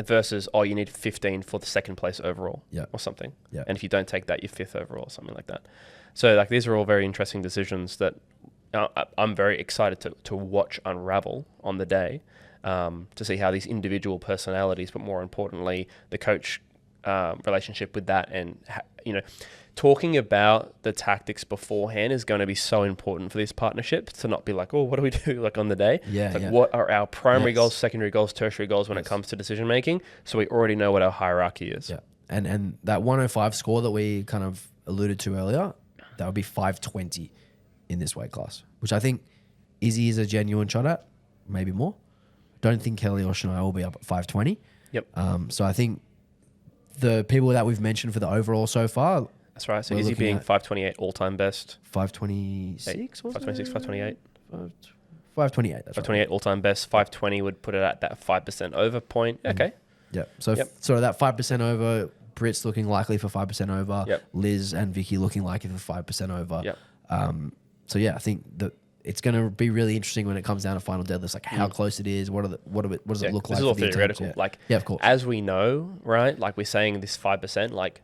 versus, you need 15 for the second place overall or something. And if you don't take that, you're 5th overall or something like that. So like these are all very interesting decisions that I'm very excited to watch unravel on the day, to see how these individual personalities, but more importantly, the coach relationship with that, and talking about the tactics beforehand is going to be so important for this partnership, to not be like, what do we do like on the day? What are our primary goals, secondary goals, tertiary goals when it comes to decision making, so we already know what our hierarchy is. And that 105 score that we kind of alluded to earlier, that would be 520 in this weight class, which I think Izzy is a genuine shot at, maybe more. Don't think Kelly or Shania will be up at 520. So I think the people that we've mentioned for the overall so far, That's right. So We're Izzy looking being at 528 all-time best. 526, wasn't 526, it? 528. 528, that's right. 528 all-time best. 520 would put it at that 5% over point. Okay. Yeah. So Yep. sort of that 5% over. Brit's looking likely for 5% over. Yep. Liz and Vicky looking likely for 5% over. Yep. So yeah, I think that it's going to be really interesting when it comes down to final deadlifts, like how close it is. What does it look This like? is all for the theoretical. attempts? Like, yeah, of course. as we know, right? Like we're saying this 5%, like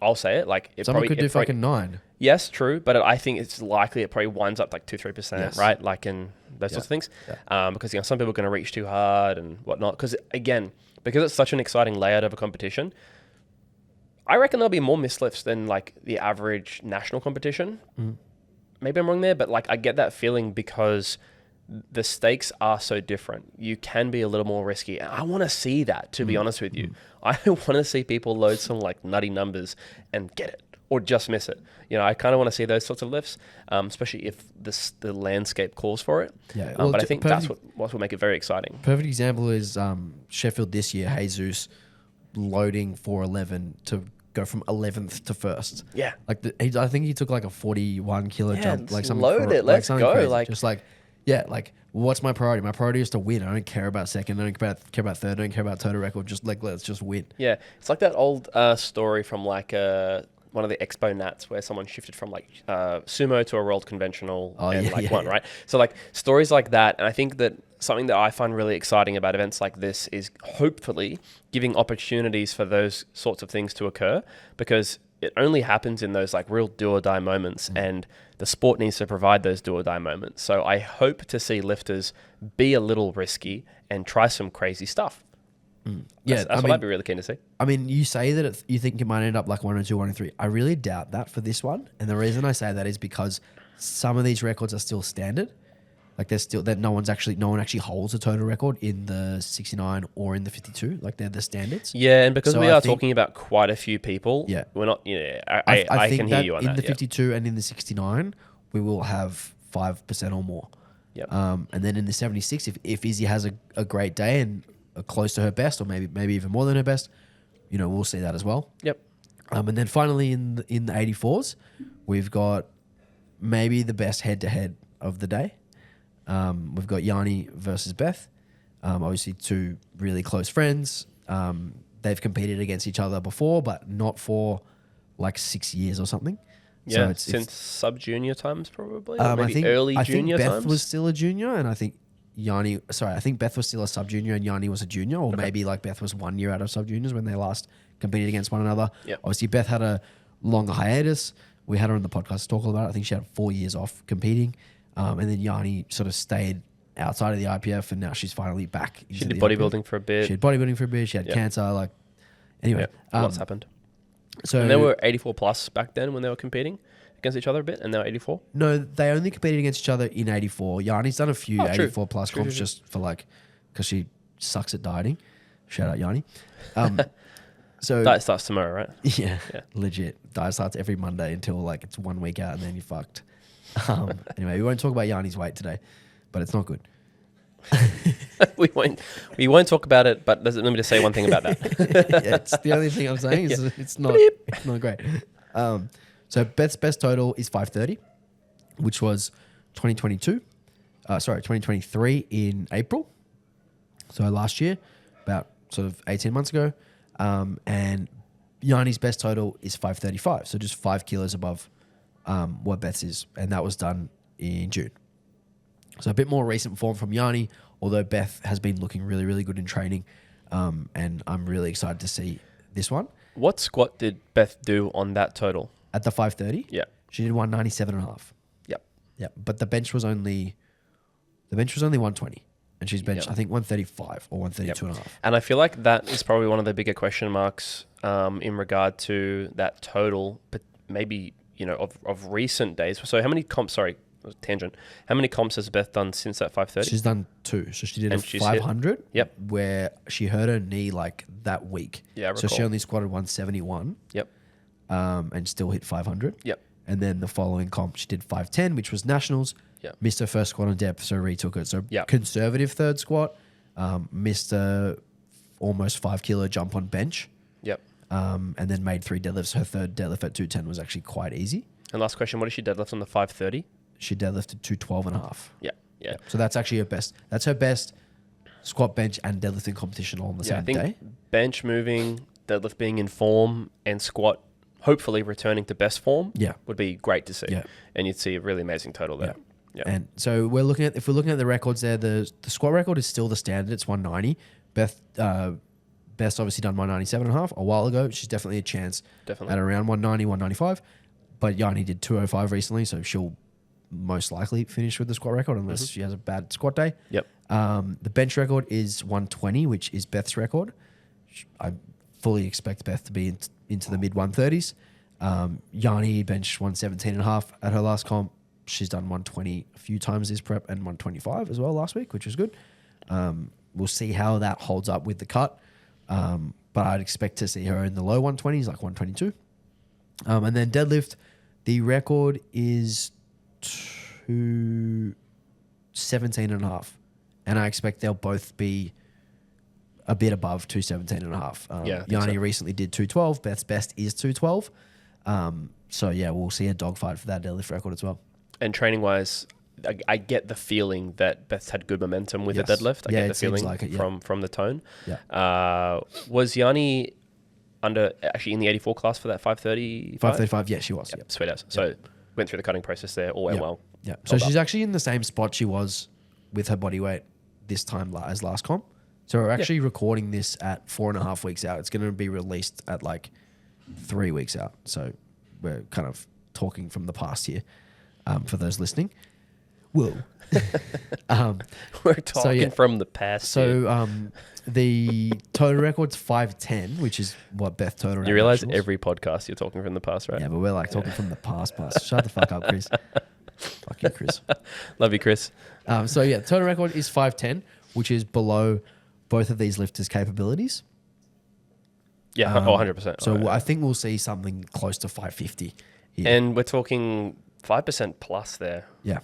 I'll say it, like it Someone probably, could do fucking 9. yes, true, but I think it's likely it probably winds up like 2-3%, Yes. right? Like in those sorts of things, because some people are going to reach too hard and whatnot. Because again, because it's such an exciting layout of a competition, I reckon there'll be more mislifts than like the average national competition. Maybe I'm wrong there, but like I get that feeling because the stakes are so different. You can be a little more risky. And I want to see that, to be honest with you. I want to see people load some like nutty numbers and get it or just miss it. You know, I kind of want to see those sorts of lifts, especially if the landscape calls for it. Yeah, But I think that's what will make it very exciting. Perfect example is Sheffield this year, Jesus loading 411 to go from 11th to 1st. Yeah. Like I think he took like a 41 kilo jump, like something. Load it. Let's something go. crazy. Like just like, yeah, like what's my priority? My priority is to win. I don't care about second. I don't care about third. I don't care about total record. Just like let's just win. Yeah, it's like that old story from like one of the Expo Nats where someone shifted from like sumo to a world conventional won, right? So like stories like that, and I think that something that I find really exciting about events like this is hopefully giving opportunities for those sorts of things to occur, because it only happens in those like real do or die moments, and the sport needs to provide those do or die moments. So I hope to see lifters be a little risky and try some crazy stuff. Yeah, that's what I'd be really keen to see. I mean, you say that you think it might end up like 102, 103. I really doubt that for this one. And the reason I say that is because some of these records are still standard. Like there's still that no one actually holds a total record in the 69 or in the 52. Like they're the standards. Yeah, and because So we I are think- talking about quite a few people, Yeah. we're not. Yeah, I think can hear that you on in that. the yeah. 52 and in the 69, we will have 5% or more. Yep. And then in the 76, if Izzy has a great day and close to her best, or maybe even more than her best, you know, we'll see that as well. Yep. And then finally in the 84s, we've got maybe the best head-to-head of the day. We've got Yanni versus Beth. Obviously, two really close friends. They've competed against each other before, but not for like 6 years or something. Yeah, So since sub-junior times probably, or maybe I think early I junior think Beth times. was still a junior, and I think I think Beth was still a sub-junior and Yanni was a junior, or maybe like Beth was 1 year out of sub-juniors when they last competed against one another. Yep. Obviously, Beth had a longer hiatus. We had her on the podcast to talk about it. I think she had 4 years off competing. And then Yanni sort of stayed outside of the IPF, and now she's finally back. She did bodybuilding for a bit. She had bodybuilding for a bit. She had cancer. Like, anyway, What's happened? So And they were 84 plus back then when they were competing against each other a bit, and now 84. No, they only competed against each other in 84. Yanni's done a few Oh, true. 84 plus comps just for like, because she sucks at dieting. Shout out Yanni. So Diet starts tomorrow, right? yeah, legit. Diet starts every Monday until like it's 1 week out, and then you're fucked. Anyway, we won't talk about Yanni's weight today, but it's not good. we won't talk about it, but let me just say one thing about that. Yeah, it's the only thing I'm saying is it's not great. So Beth's best total is 530, which was 2023 in April. So last year, about sort of 18 months ago. And Yanni's best total is 535, so just 5 kilos above what Beth's is, and that was done in June. So a bit more recent form from Yanni, although Beth has been looking really, really good in training, and I'm really excited to see this one. What squat did Beth do on that total? At the 530, Yeah. she did 197.5. Yep. Yeah, but the bench was only 120, and she's benched Yep. I think 135 or 132.5. And I feel like that is probably one of the bigger question marks in regard to that total, but maybe, you know, of recent days. So how many comps, tangent, how many comps has Beth done since that 530? She's done 2. So she did And a she's 500 Yep. where she hurt her knee like that week. Yeah, I so she recall. only squatted 171 Yep. and still hit 500. Yep. And then the following comp, she did 510, which was nationals. Yep. Missed her first squat on depth, so retook it. So Yep. conservative third squat, missed a almost 5 kilo jump on bench. Yep. and then made 3 deadlifts. Her third deadlift at 210 was actually quite easy. And last question, what did she deadlift on the 530? She deadlifted 212 and a half. Yeah. So that's actually her best. That's her best squat, bench, and deadlifting competition all on the I same think day. bench moving, deadlift being in form, and squat hopefully returning to best form would be great to see. Yeah. And you'd see a really amazing total there. Yeah. And so if we're looking at the records there, the squat record is still the standard. It's 190. Best obviously done 197.5 a while ago. She's definitely a chance at around 190, 195. But Yanni did 205 recently, so she'll most likely finish with the squat record unless she has a bad squat day. Yep. The bench record is 120, which is Beth's record. I fully expect Beth to be into the mid 130s. Yanni benched 117.5 at her last comp. She's done 120 a few times this prep and 125 as well last week, which is good. We'll see how that holds up with the cut. But I'd expect to see her in the low 120s, like 122. And then deadlift, the record is 217.5. And I expect they'll both be a bit above 217.5. Yanni recently did 212. Beth's best is 212. So yeah, we'll see a dogfight for that deadlift record as well. And training wise, I get the feeling that Beth's had good momentum with the deadlift. I get the feeling like it, from the tone. Yeah. Was Yanni actually in the 84 class for that 530? 535, yeah, she was. Yep. Sweet as. So went through the cutting process there, all went well. Yeah. So she's actually in the same spot she was with her body weight this time as last comp. So we're actually recording this at 4.5 weeks out. It's going to be released at like 3 weeks out. So we're kind of talking from the past here for those listening. Whoa. We're talking from the past. So the total record's 510, which is what Beth total. You realize every podcast you're talking from the past, right? Yeah, but we're like talking from the past. Shut the fuck up, Chris. Fuck you, Chris. Love you, Chris. So yeah, total record is 510, which is below both of these lifters' capabilities. Yeah, 100%. So I think we'll see something close to 550 here. And we're talking 5% plus there. Yeah.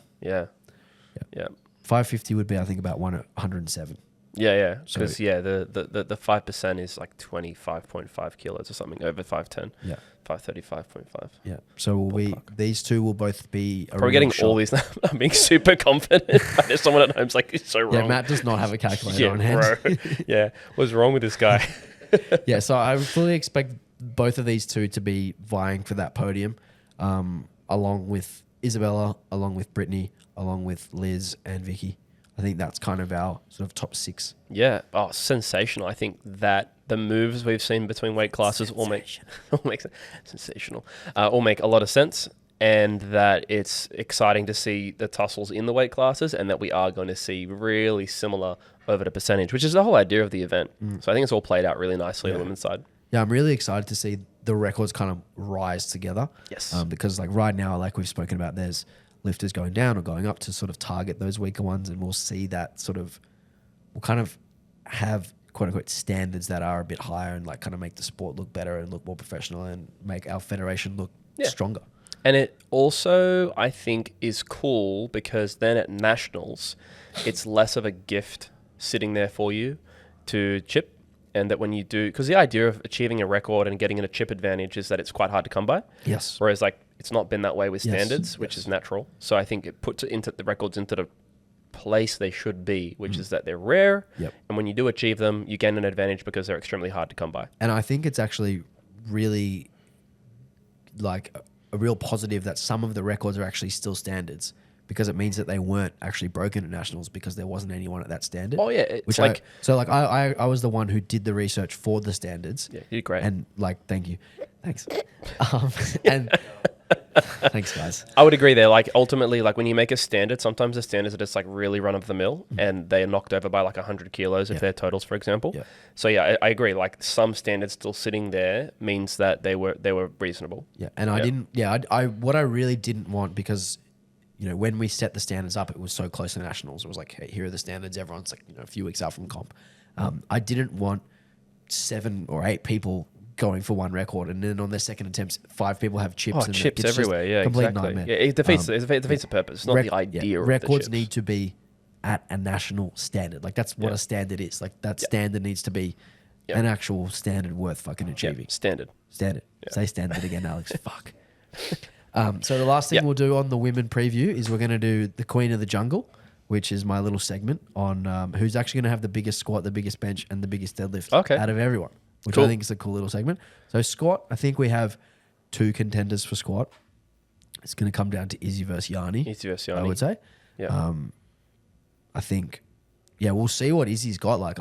550 would be, I think, about 107. Yeah. Because the 5% is like 25.5 kilos or something over 510. Yeah. 535.5. Yeah. So these two will both be probably getting all these. I'm being super confident. There's someone at home's like, it's so wrong. Yeah, Matt does not have a calculator on hand. Bro. Yeah. What's wrong with this guy? Yeah. So I fully expect both of these two to be vying for that podium, along with Isabella, along with Brittany, along with Liz and Vicky. I think that's kind of our sort of top 6. Yeah. Oh, sensational. I think that the moves we've seen between weight classes all make sensational. All make a lot of sense, and that it's exciting to see the tussles in the weight classes, and that we are going to see really similar over the percentage, which is the whole idea of the event. So I think it's all played out really nicely on the women's side. Yeah, I'm really excited to see the records kind of rise together. Yes. Because like right now, like we've spoken about, there's lifters going down or going up to sort of target those weaker ones, and we'll see that we'll kind of have quote unquote standards that are a bit higher and like kind of make the sport look better and look more professional and make our federation look stronger. And it also, I think, is cool because then at nationals, it's less of a gift sitting there for you to chip. And that when you do, because the idea of achieving a record and getting in a chip advantage is that it's quite hard to come by. Yes. Whereas like it's not been that way with standards, which is natural. So I think it puts it into the records into the place they should be, which is that they're rare. Yep. And when you do achieve them, you gain an advantage because they're extremely hard to come by. And I think it's actually really like a real positive that some of the records are actually still standards, because it means that they weren't actually broken at nationals because there wasn't anyone at that standard. Oh yeah, it's I was the one who did the research for the standards. Yeah, you're great. And like, thank you, thanks. And thanks, guys. I would agree there. Like ultimately, like when you make a standard, sometimes the standards are just like really run of the mill, and they are knocked over by like 100 kilos if they're totals, for example. Yeah. So yeah, I agree. Like some standards still sitting there means that they were reasonable. Yeah, and I didn't. Yeah, what I really didn't want, because when we set the standards up, it was so close to nationals. It was like, hey, here are the standards. Everyone's like, a few weeks out from comp. I didn't want 7 or 8 people going for one record, and then on their second attempts, 5 people have chips. And chips everywhere. Yeah, complete exactly. Nightmare. Yeah, it defeats the purpose. It's not the idea. Records of the need to be at a national standard. Like that's what a standard is. Like that standard needs to be Yeah. an actual standard worth fucking achieving. Standard. Standard. Yeah. Say standard again, Alex. Fuck. So the last thing Yep. we'll do on the women preview is we're going to do the Queen of the Jungle, which is my little segment on who's actually going to have the biggest squat, the biggest bench, and the biggest deadlift out of everyone, which Cool. I think is a cool little segment. So squat, I think we have 2 contenders for squat. It's going to come down to Izzy versus Yanni. I would say. Yeah. I think, we'll see what Izzy's got. Like,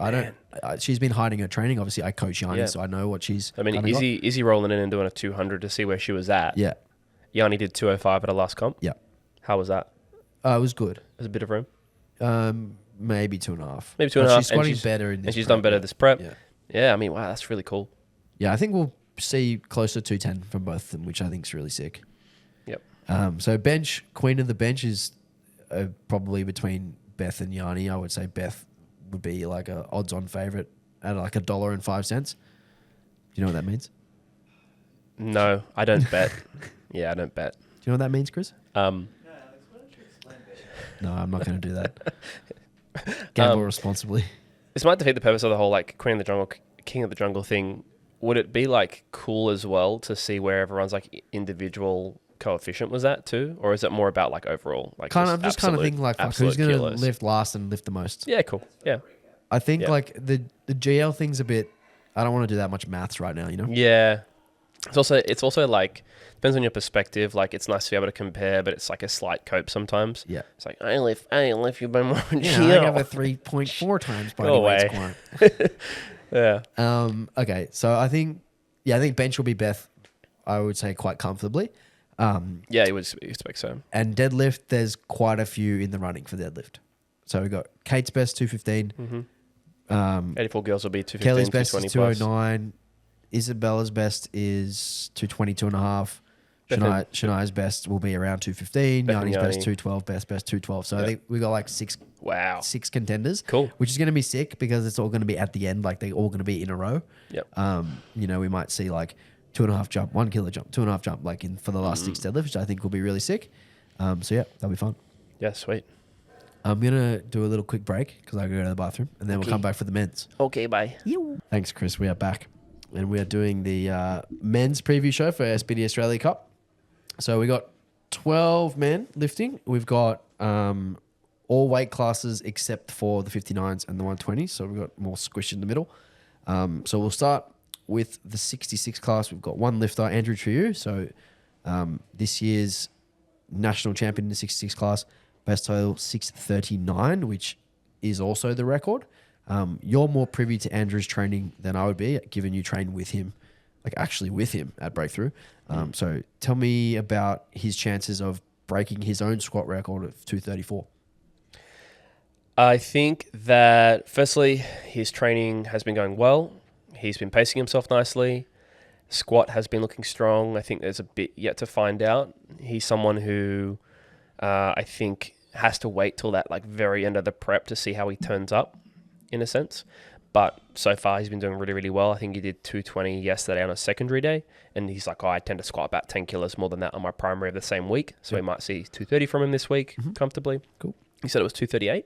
she's been hiding her training. Obviously, I coach Yanni, so I know what she's. I mean, Izzy rolling in and doing a 200 to see where she was at. Yeah. Yanni did 205 at her last comp. Yeah. How was that? It was good. There's a bit of room. Maybe 2.5. Maybe 2.5. She's squatting better in this. And she's done better this prep. Yeah. Yeah. I mean, wow, that's really cool. Yeah, I think we'll see closer to 210 from both of them, which I think is really sick. Yep. So bench, Queen of the Bench is probably between Beth and Yanni. I would say Beth would be like a odds-on favorite at like $1.05. Do you know what that means? No, I don't bet. Yeah, I don't bet. Do you know what that means, Chris? No, I'm not going to do that. Gamble responsibly. This might defeat the purpose of the whole like Queen of the Jungle, King of the Jungle thing. Would it be like cool as well to see where everyone's like individual coefficient was at too, or is it more about like overall? Like I'm just kind of thinking like, fuck, who's going to lift last and lift the most? Yeah, cool. Yeah, I think like the GL thing's a bit. I don't want to do that much maths right now. You know? Yeah. It's also like depends on your perspective. Like it's nice to be able to compare, but it's like a slight cope sometimes. Yeah. It's like I lift you by more. Yeah, I have a 3.4 times body weight squat. Yeah. Okay, so I think bench will be Beth. I would say quite comfortably. Yeah, you would expect so. And deadlift, there's quite a few in the running for deadlift. So we got Kate's best 215. 84 girls will be 215. Kelly's best is 220 plus. 209. Isabella's best is 220, 2.5. Shania's best will be around 215. Yanni's best 212, best 212. So I think we got like 6 contenders. Cool. Which is going to be sick because it's all going to be at the end. Like they're all going to be in a row. Yep. We might see like 2.5 jump, 1 kilo jump, 2.5 jump, like for the last 6 deadlifts, which I think will be really sick. So yeah, that'll be fun. Yeah, sweet. I'm going to do a little quick break because I got to go to the bathroom and then we'll come back for the men's. Okay, bye. Thanks, Chris. We are back. And we are doing the men's preview show for SBD Australia Cup. So we got 12 men lifting. We've got all weight classes except for the 59s and the 120s. So we've got more squish in the middle. So we'll start with the 66 class. We've got one lifter, Andrew Trieu. So this year's national champion in the 66 class. Best total 639, which is also the record. You're more privy to Andrew's training than I would be, given you train with him, like actually with him at Breakthrough. So tell me about his chances of breaking his own squat record of 234. I think that firstly, his training has been going well. He's been pacing himself nicely. Squat has been looking strong. I think there's a bit yet to find out. He's someone who I think has to wait till that like very end of the prep to see how he turns up, in a sense. But so far, he's been doing really, really well. I think he did 220 yesterday on a secondary day. And he's like, I tend to squat about 10 kilos more than that on my primary of the same week. So we might see 230 from him this week comfortably. Cool. You said it was 238?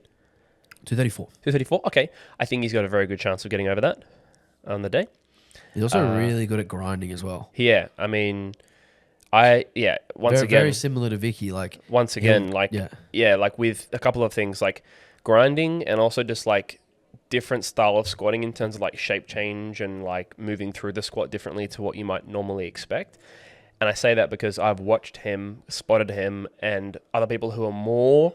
234. 234? Okay. I think he's got a very good chance of getting over that on the day. He's also really good at grinding as well. Yeah. I mean, very similar to Vicky. Like once again, like with a couple of things like grinding and also just like different style of squatting in terms of like shape change and like moving through the squat differently to what you might normally expect. And I say that because I've watched him, spotted him, and other people who are more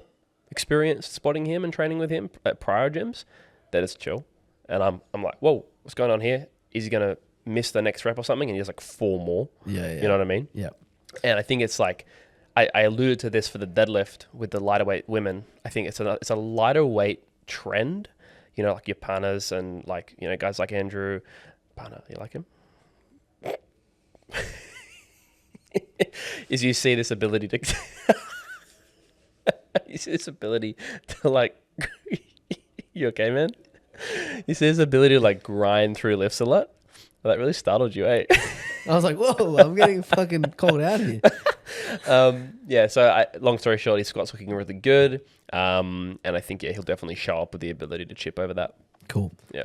experienced spotting him and training with him at prior gyms, that is chill. And I'm like, whoa, what's going on here? Is he going to miss the next rep or something? And he has like 4 more. Yeah. You know what I mean? Yeah. And I think it's like, I alluded to this for the deadlift with the lighter weight women. I think it's a lighter weight trend, you know, like your Panas and like, you know, guys like Andrew. Pana, you like him? Is you see this ability to, like, you okay, man? You see his ability to like grind through lifts a lot. That really startled you, eh? I was like, whoa, I'm getting fucking called out here. So long story short, his squat's looking really good. And I think, he'll definitely show up with the ability to chip over that. Cool. Yeah.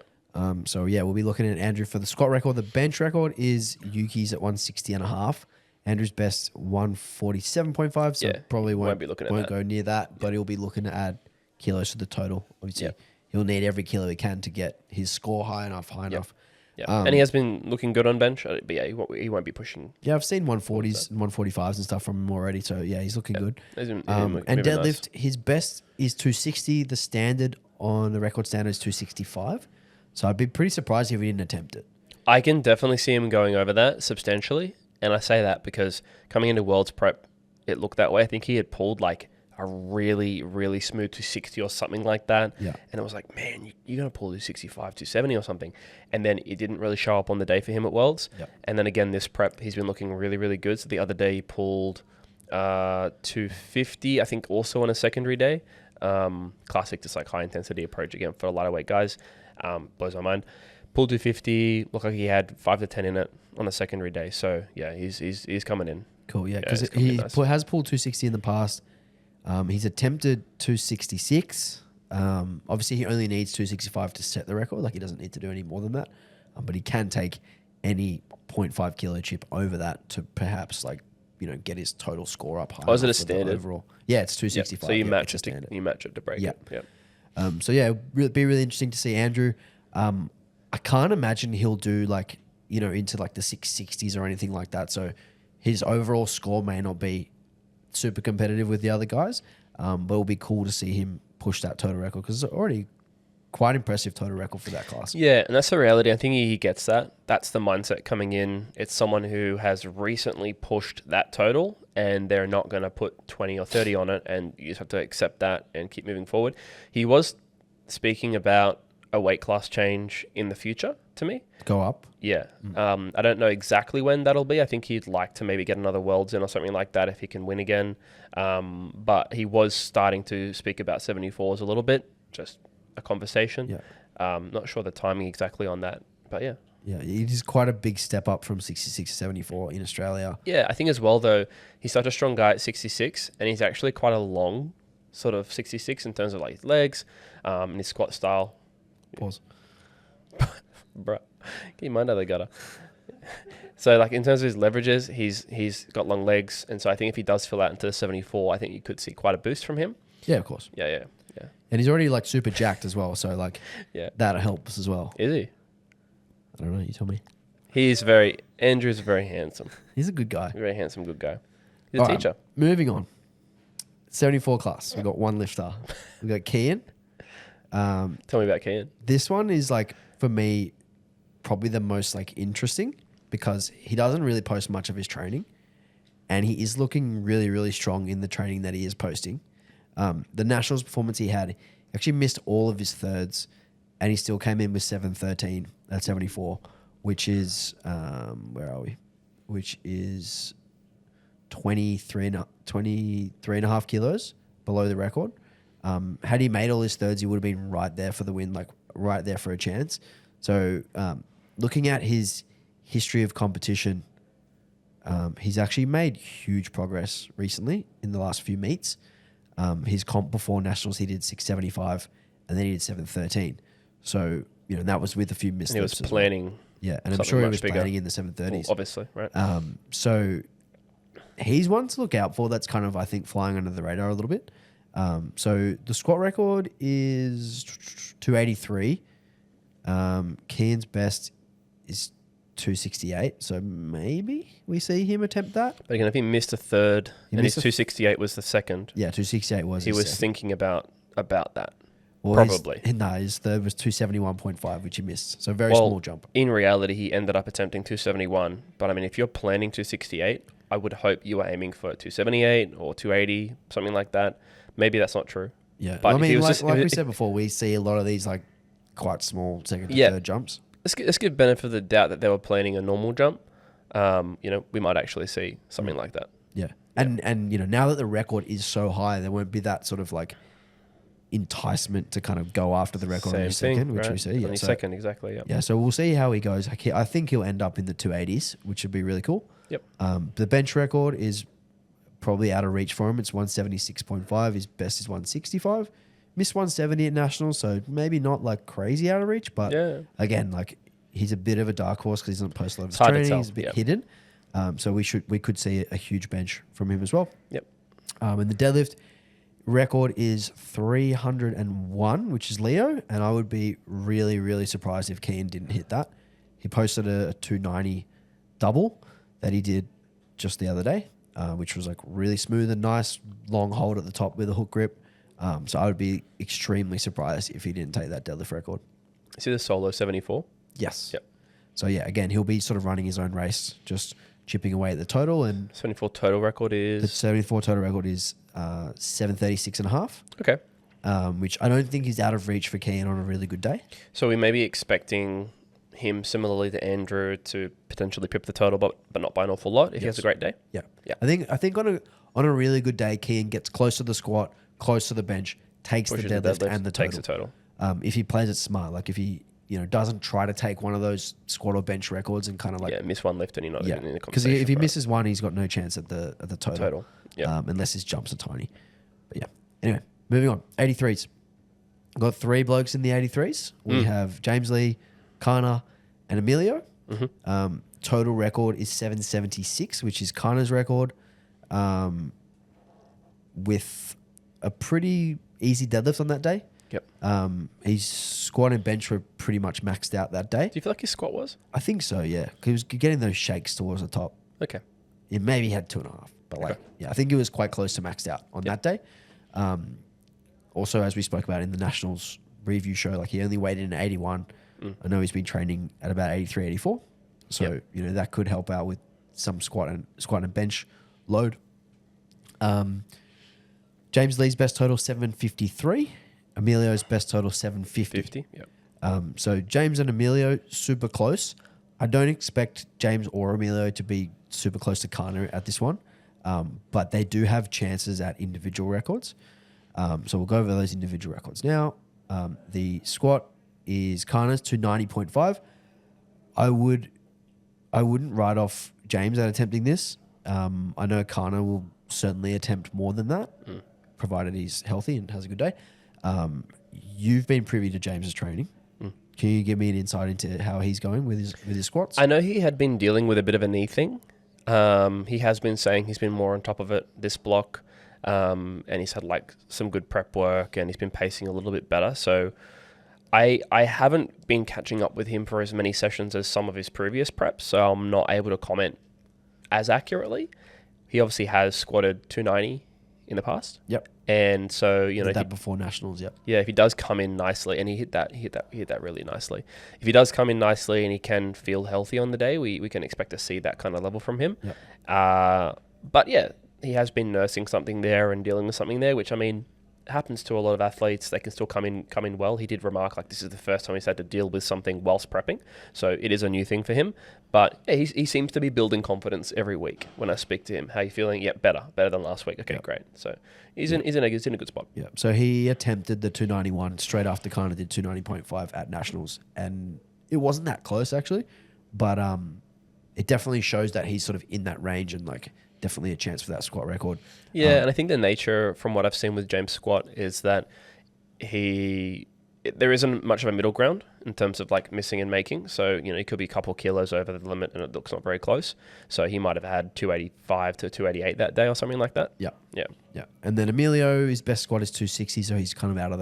So yeah, we'll be looking at Andrew for the squat record. The bench record is Yuki's at 160.5. Andrew's best 147.5. So Yeah, probably won't won't be looking at won't that. go near that, but he'll be looking to add kilos to the total. Obviously, Yep. he'll need every kilo he can to get his score high enough. Yeah, and he has been looking good on bench, but yeah, he won't be pushing. Yeah, I've seen 140s and 145s and stuff from him already. So yeah, he's looking good. He's been And moving deadlift, nice. his best is 260. The standard on the record standard is 265. So I'd be pretty surprised if he didn't attempt it. I can definitely see him going over that substantially. And I say that because coming into Worlds Prep, it looked that way. I think he had pulled like a really, really smooth 260 or something like that. Yeah. And it was like, man, you're going to pull 265, 270 or something. And then it didn't really show up on the day for him at Worlds. Yep. And then again, this prep, he's been looking really, really good. So the other day he pulled 250, I think also on a secondary day. Classic, just like high intensity approach again for a lighter weight guys. Blows my mind. Pulled 250, looked like he had 5 to 10 in it on the secondary day. So yeah, he's coming in. Cool, yeah, Yeah, because it's gonna be he nice. has pulled 260 in the past. He's attempted 266. Obviously, he only needs 265 to set the record. Like, he doesn't need to do any more than that. But he can take any 0.5 kilo chip over that to perhaps, like, get his total score up high. Oh, is it a enough for the standard? overall? Yeah, it's Yep. 265. So you yeah, match it's a it. standard. You match it to break Yep. it. Yep. So yeah, it'd be really interesting to see Andrew. I can't imagine he'll do like, into like the 660s or anything like that. So his overall score may not be super competitive with the other guys, but it'll be cool to see him push that total record because it's already quite impressive total record for that class. Yeah, and that's the reality. I think he gets that. That's the mindset coming in. It's someone who has recently pushed that total and they're not going to put 20 or 30 on it, and you just have to accept that and keep moving forward. He was speaking about a weight class change in the future to me. Go up. Yeah. I don't know exactly when that'll be. I think he'd like to maybe get another Worlds in or something like that if he can win again. But he was starting to speak about 74s a little bit, just a conversation. Yeah. Not sure the timing exactly on that, but yeah. Yeah, it is quite a big step up from 66 to 74 in Australia. Yeah, I think as well, though, he's such a strong guy at 66, and he's actually quite a long sort of 66 in terms of like his legs and his squat style. Pause. Bruh, get your mind out of the gutter. So, like, in terms of his leverages, he's got long legs, and so I think if he does fill out into the 74, I think you could see quite a boost from him. Yeah, of course. Yeah. And he's already like super jacked as well. So like Yeah. that helps as well. Is he? I don't know. You tell me. Andrew's very handsome. He's a good guy. Very handsome, good guy. He's a All right, teacher. moving on. 74 class. We've got one lifter. We've got Kian. Tell me about Kian. This one is like, for me, probably the most like interesting because he doesn't really post much of his training and he is looking really, really strong in the training that he is posting. The Nationals performance he had, he actually missed all of his thirds and he still came in with 713 at 74, which is, where are we? Which is 23 and a half kilos below the record. Had he made all his thirds, he would have been right there for the win, like right there for a chance. So looking at his history of competition, he's actually made huge progress recently in the last few meets. His comp before Nationals, he did 675 and then he did 713. So, that was with a few missteps. And he was planning. Yeah, and I'm something sure he much was bigger. planning in the 730s. Obviously, right? So he's one to look out for. That's kind of, I think, flying under the radar a little bit. So the squat record is 283. Kian's best is 268. So maybe we see him attempt that. But again, if he missed a third and his missed 268 was the second, Yeah, 268 was he his was second. thinking about that. Well, probably. His third was 271.5, which he missed. So very small jump. In reality, he ended up attempting 271. But I mean, if you're planning 268, I would hope you were aiming for 278 or 280, something like that. Maybe that's not true. Yeah, But I if he mean, was like just- we said before, we see a lot of these like quite small second to Yeah. third jumps. Let's give benefit of the doubt that they were planning a normal jump. We might actually see something like that. Yeah. And now that the record is so high, there won't be that sort of like enticement to kind of go after the record on your second, which right? we see. On Yeah, your so, second, exactly. Yeah. yeah, so we'll see how he goes. I think he'll end up in the 280s, which would be really cool. Yep. The bench record is probably out of reach for him. It's 176.5. His best is 165. missed 170 at nationals, so maybe not like crazy out of reach. But again, like he's a bit of a dark horse because he's not post a lot of his training. He's a bit hidden. So we could see a huge bench from him as well. Yep. And the deadlift record is 301, which is Leo, and I would be really, really surprised if Keane didn't hit that. He posted a 290 double that he did just the other day, which was like really smooth and nice, long hold at the top with a hook grip. So I would be extremely surprised if he didn't take that deadlift record. Is he the solo 74? Yes. Yep. So yeah, again, he'll be sort of running his own race, just chipping away at the total. And 74 total record the is 74 total record is 736.5. okay. Which I don't think is out of reach for Keane on a really good day. So we may be expecting him, similarly to Andrew, to potentially pip the total, but not by an awful lot if he has a great day. Yeah. Yeah. I think on a really good day, Keane gets close to the squat, close to the bench, takes the deadlift and the total. Takes the total. If he plays it smart, like if he doesn't try to take one of those squat or bench records and kind of like miss one lift and you're not in the because conversation. if he misses one, he's got no chance at the total. Yeah. Unless his jumps are tiny. But yeah. Anyway, moving on. 83s. Got 3 blokes in the 83s. We have James Lee, Kana, and Emilio. Total record is 776, which is Kana's record, with a pretty easy deadlift on that day. Yep. His squat and bench were pretty much maxed out that day. Do you feel like his squat was? I think so, yeah. 'Cause he was getting those shakes towards the top. Okay. It maybe had 2.5, but I think it was quite close to maxed out on that day. Also, as we spoke about in the Nationals review show, like he only weighed in at 81. I know he's been training at about 83, 84. So, that could help out with some squat and bench load. James Lee's best total, 753. Emilio's best total, 750. Yep. So James and Emilio, super close. I don't expect James or Emilio to be super close to Kana at this one. But they do have chances at individual records. So we'll go over those individual records now. The squat is Kana's 290.5. I wouldn't write off James at attempting this. I know Kana will certainly attempt more than that, provided he's healthy and has a good day. You've been privy to James's training. Can you give me an insight into how he's going with his squats? I know he had been dealing with a bit of a knee thing. He has been saying he's been more on top of it this block, and he's had like some good prep work, and he's been pacing a little bit better. So I haven't been catching up with him for as many sessions as some of his previous preps, so I'm not able to comment as accurately. He obviously has squatted 290 in the past. Yep. And so, did that before nationals, yep. Yeah, if he does come in nicely, and he hit that really nicely. If he does come in nicely and he can feel healthy on the day, we can expect to see that kind of level from him. Yep. But yeah, he has been nursing something there and dealing with something there, which happens to a lot of athletes. They can still come in well. He did remark like this is the first time he's had to deal with something whilst prepping, so it is a new thing for him. But yeah, he seems to be building confidence every week when I speak to him. How are you feeling? Yeah, better than last week. Okay, great. So he's in a good spot. Yeah. So he attempted the 291 straight after Kana did 290.5 at nationals, and it wasn't that close actually, but it definitely shows that he's sort of in that range and like definitely a chance for that squat record. Yeah, and I think the nature from what I've seen with James Squat is that there isn't much of a middle ground in terms of like missing and making. So, he could be a couple kilos over the limit and it looks not very close. So he might have had 285 to 288 that day or something like that. Yeah. Yeah. Yeah. And then Emilio, his best squat is 260, so he's kind of out of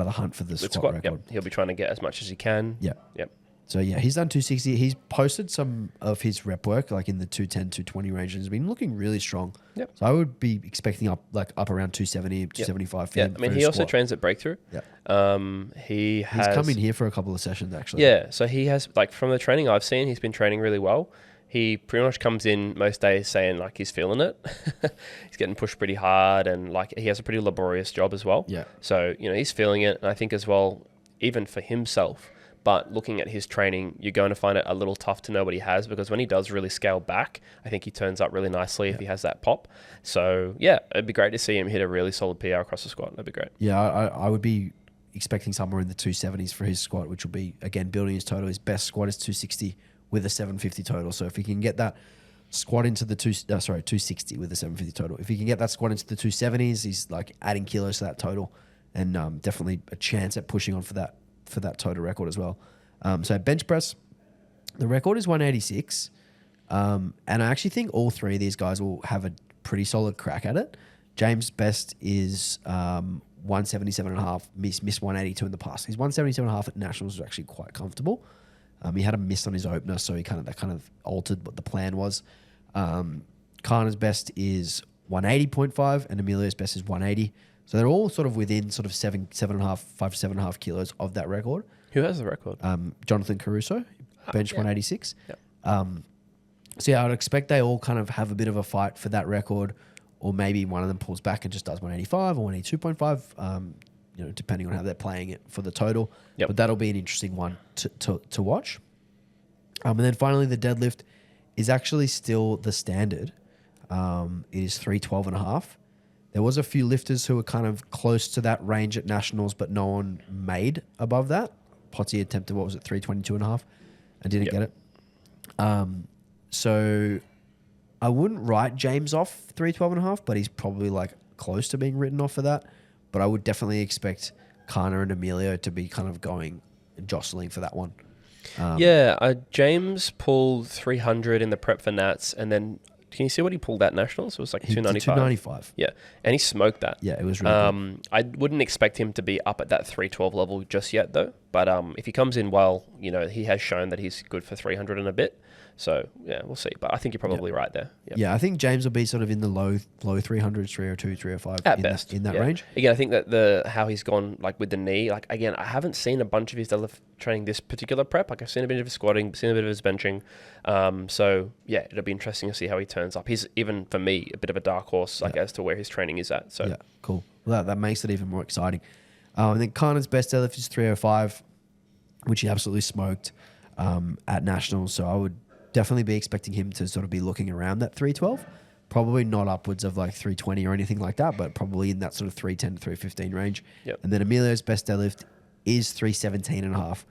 the hunt for the squat record. Yep. He'll be trying to get as much as he can. Yeah. Yep. So yeah, he's done 260. He's posted some of his rep work like in the 210, 220 range and has been looking really strong. Yep. So I would be expecting up around 270, 275 for him. Yeah. He also trains at Breakthrough. Yeah. He's come in here for a couple of sessions actually. Yeah. So he has, like, from the training I've seen, he's been training really well. He pretty much comes in most days saying like he's feeling it. He's getting pushed pretty hard and like he has a pretty laborious job as well. Yeah. So, he's feeling it. And I think as well, even for himself, but looking at his training, you're going to find it a little tough to know what he has, because when he does really scale back, I think he turns up really nicely if he has that pop. So yeah, it'd be great to see him hit a really solid PR across the squat. That'd be great. Yeah, I would be expecting somewhere in the 270s for his squat, which will be, again, building his total. His best squat is 260 with a 750 total. So if he can get that squat into the 260 with a 750 total. If he can get that squat into the 270s, he's like adding kilos to that total. and definitely a chance at pushing on for that total record as well. So bench press, the record is 186, and I actually think all three of these guys will have a pretty solid crack at it. James' best is 177.5, missed 182 in the past. His 177.5 at Nationals was actually quite comfortable. He had a miss on his opener, so that kind of altered what the plan was. Kana's best is 180.5, and Emilio's best is 180. So they're all sort of within sort of 5 to 7.5 kilos of that record. Who has the record? Jonathan Caruso, bench 186. Yep. So yeah, I'd expect they all kind of have a bit of a fight for that record, or maybe one of them pulls back and just does 185 or 182.5, depending on how they're playing it for the total. Yep. But that'll be an interesting one to watch. And then finally, the deadlift is actually still the standard. It is 312.5. There was a few lifters who were kind of close to that range at Nationals, but no one made above that. Potsy attempted, 322.5 and didn't get it. So I wouldn't write James off 312.5, but he's probably like close to being written off for that. But I would definitely expect Kana and Emilio to be kind of going and jostling for that one. James pulled 300 in the prep for Nats, and then can you see what he pulled at Nationals? It was like 295. 295. Yeah, and he smoked that. Yeah, it was really good. I wouldn't expect him to be up at that 312 level just yet, though. But if he comes in well, he has shown that he's good for 300 and a bit. So, yeah, we'll see. But I think you're probably right there. Yep. Yeah, I think James will be sort of in the low 300s, 302, 305 at best. In that range. Again, I think that how he's gone like with the knee, like again, I haven't seen a bunch of his deadlift training this particular prep. Like I've seen a bit of his squatting, seen a bit of his benching. So, yeah, it'll be interesting to see how he turns up. He's even, for me, a bit of a dark horse as to where his training is at. So, yeah, cool. Well, that makes it even more exciting. And then Kana's best deadlift is 305, which he absolutely smoked at Nationals. So I would definitely be expecting him to sort of be looking around that 312, probably not upwards of like 320 or anything like that, but probably in that sort of 310 to 315 range. Yep. And then Emilio's best deadlift is 317.5.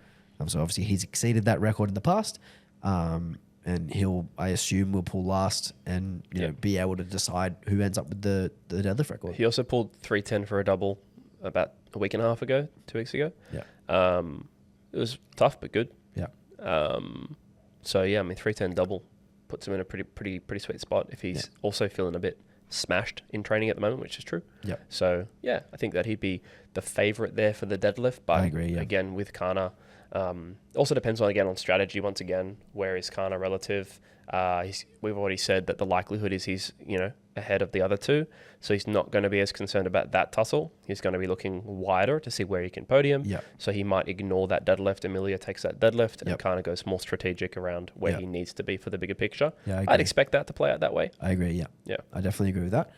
So obviously he's exceeded that record in the past, and I assume will pull last and be able to decide who ends up with the deadlift record. He also pulled 310 for a double about a week and a half ago, 2 weeks ago. Yeah. It was tough but good. Yeah. So yeah, I mean 310 double puts him in a pretty sweet spot if he's also feeling a bit smashed in training at the moment, which is true. Yeah. So yeah, I think that he'd be the favourite there for the deadlift. But I agree, again with Kana, also depends on strategy. Once again, where is Kana relative? We've already said that the likelihood is he's ahead of the other two, so he's not going to be as concerned about that tussle. He's going to be looking wider to see where he can podium. Yep. So he might ignore that deadlift. Emilio takes that deadlift and Yep. Kana goes more strategic around where Yep. he needs to be for the bigger picture. Yeah, I I'd expect that to play out that way. I agree, yeah. Yeah. I definitely agree with that.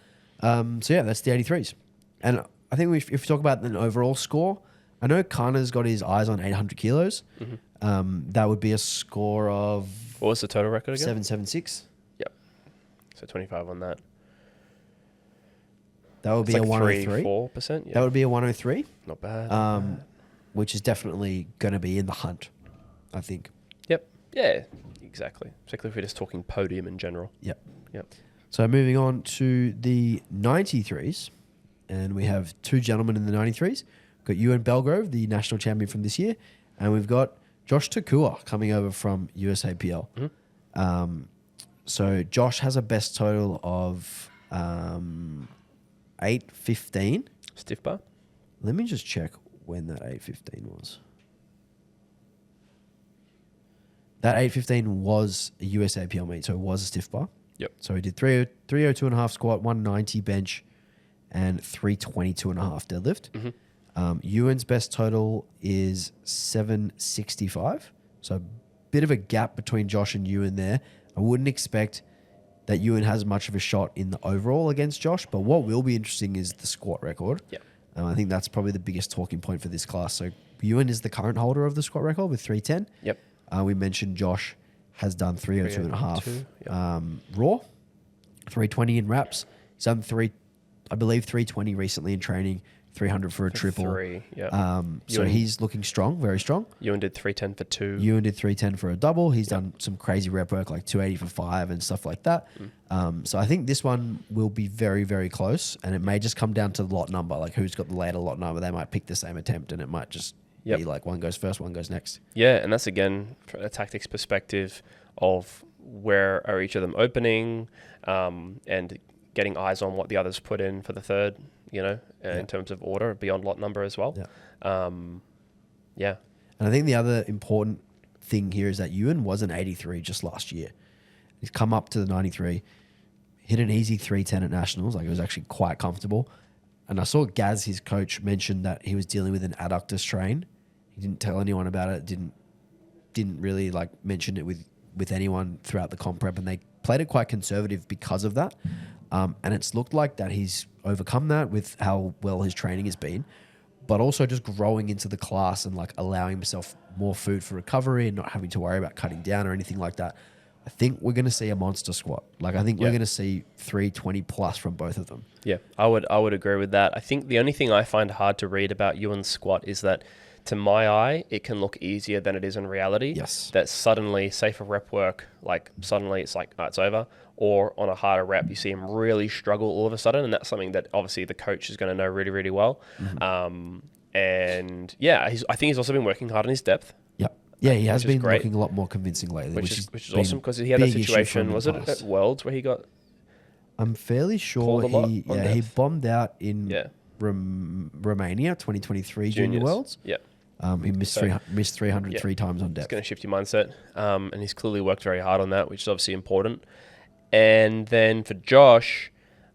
So yeah, that's the 83s. And I think if we talk about an overall score, I know Kana's got his eyes on 800 kilos. Mm-hmm. That would be a score of What was the total record again? 776. Yep. So 25 on that. That would be It's a like 103. 4%. Yeah. That would be a 103, Not bad. which is definitely going to be in the hunt, I think. Yep. Yeah, exactly. Particularly if we're just talking podium in general. Yep. Yep. So moving on to the 93s, and we have two gentlemen in the 93s. We've got Ewan Belgrove, the national champion from this year, and we've got Josh Takua coming over from USAPL. Mm-hmm. So Josh has a best total of 815. Stiff bar? Let me just check when that 815 was. That 815 was a USAPL meet, so it was a stiff bar. Yep. So he did 302.5 squat, 190 bench, and 322.5 deadlift. Mm-hmm. Ewan's best total is 765. So a bit of a gap between Josh and Ewan there. I wouldn't expect that Ewan has much of a shot in the overall against Josh, but what will be interesting is the squat record. Yep. I think that's probably the biggest talking point for this class. So Ewan is the current holder of the squat record with 310. Yep. We mentioned Josh has done 302.5 raw, 320 in reps. He's done 320 recently in training, 300 for a triple. 3, yeah. So he's looking strong, very strong. Ewan did 310 for 2. Ewan did 310 for a double. He's done some crazy rep work like 280 for 5 and stuff like that. So I think this one will be very, very close, and it may just come down to the lot number, like who's got the later lot number. They might pick the same attempt, and it might just be like one goes first, one goes next. Yeah, and that's again from a tactics perspective of where are each of them opening, and getting eyes on what the others put in for the third, in terms of order beyond lot number as well. Yeah. And I think the other important thing here is that Ewan was an 83 just last year. He's come up to the 93, hit an easy 310 at Nationals. Like, it was actually quite comfortable. And I saw Gaz, his coach, mention that he was dealing with an adductor strain. He didn't tell anyone about it. Didn't really like mention it with anyone throughout the comp prep, and they played it quite conservative because of that. And it's looked like that he's overcome that with how well his training has been, but also just growing into the class and like allowing himself more food for recovery and not having to worry about cutting down or anything like that. I think we're going to see a monster squat. Like, I think we're going to see 320 plus from both of them. Yeah, I would agree with that. I think the only thing I find hard to read about Ewan's squat is that, to my eye, it can look easier than it is in reality. Yes. That suddenly, say for rep work, like suddenly it's like, oh, it's over. Or on a harder rep, you see him really struggle all of a sudden. And that's something that obviously the coach is going to know really, really well. And yeah, I think he's also been working hard on his depth. Yeah, he has been looking a lot more convincing lately. Which is awesome, because he had that situation, was it at Worlds, where he got... I'm fairly sure he bombed out in Romania 2023 Junior Worlds. Yeah. He missed 300 3 times on depth. It's going to shift your mindset. And he's clearly worked very hard on that, which is obviously important. And then for Josh,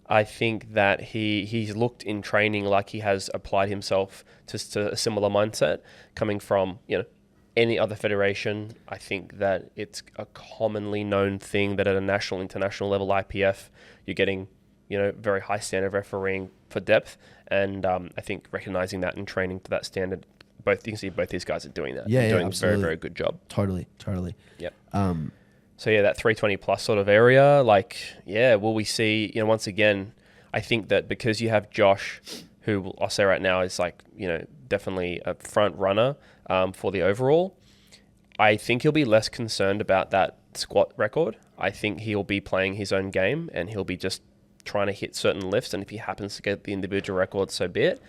I think that he's looked in training like he has applied himself to a similar mindset coming from, any other federation. I think that it's a commonly known thing that at a national, international level IPF, you're getting, very high standard refereeing for depth. And I think recognizing that and training to that standard, you can see both these guys are doing that. Yeah, doing absolutely. a very, very good job. Totally. Yep. So yeah, that 320 plus sort of area, will we see, once again, I think that because you have Josh, who I'll say right now is definitely a front runner for the overall, I think he'll be less concerned about that squat record. I think he'll be playing his own game, and he'll be just trying to hit certain lifts, and if he happens to get the individual record, so be it.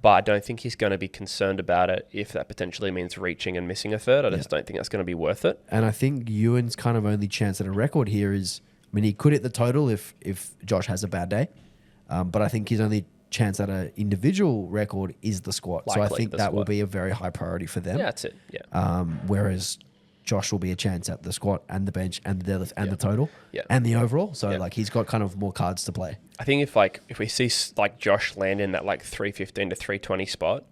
But I don't think he's going to be concerned about it if that potentially means reaching and missing a third. I just don't think that's going to be worth it. And I think Ewan's kind of only chance at a record here is, he could hit the total if Josh has a bad day. But I think his only chance at an individual record is the squat. So I think that will be a very high priority for them. Yeah, that's it. Yeah. Whereas Josh will be a chance at the squat and the bench and the deadlift and the total and the overall. So he's got kind of more cards to play. I think if we see Josh land in that 315 to 320 spot,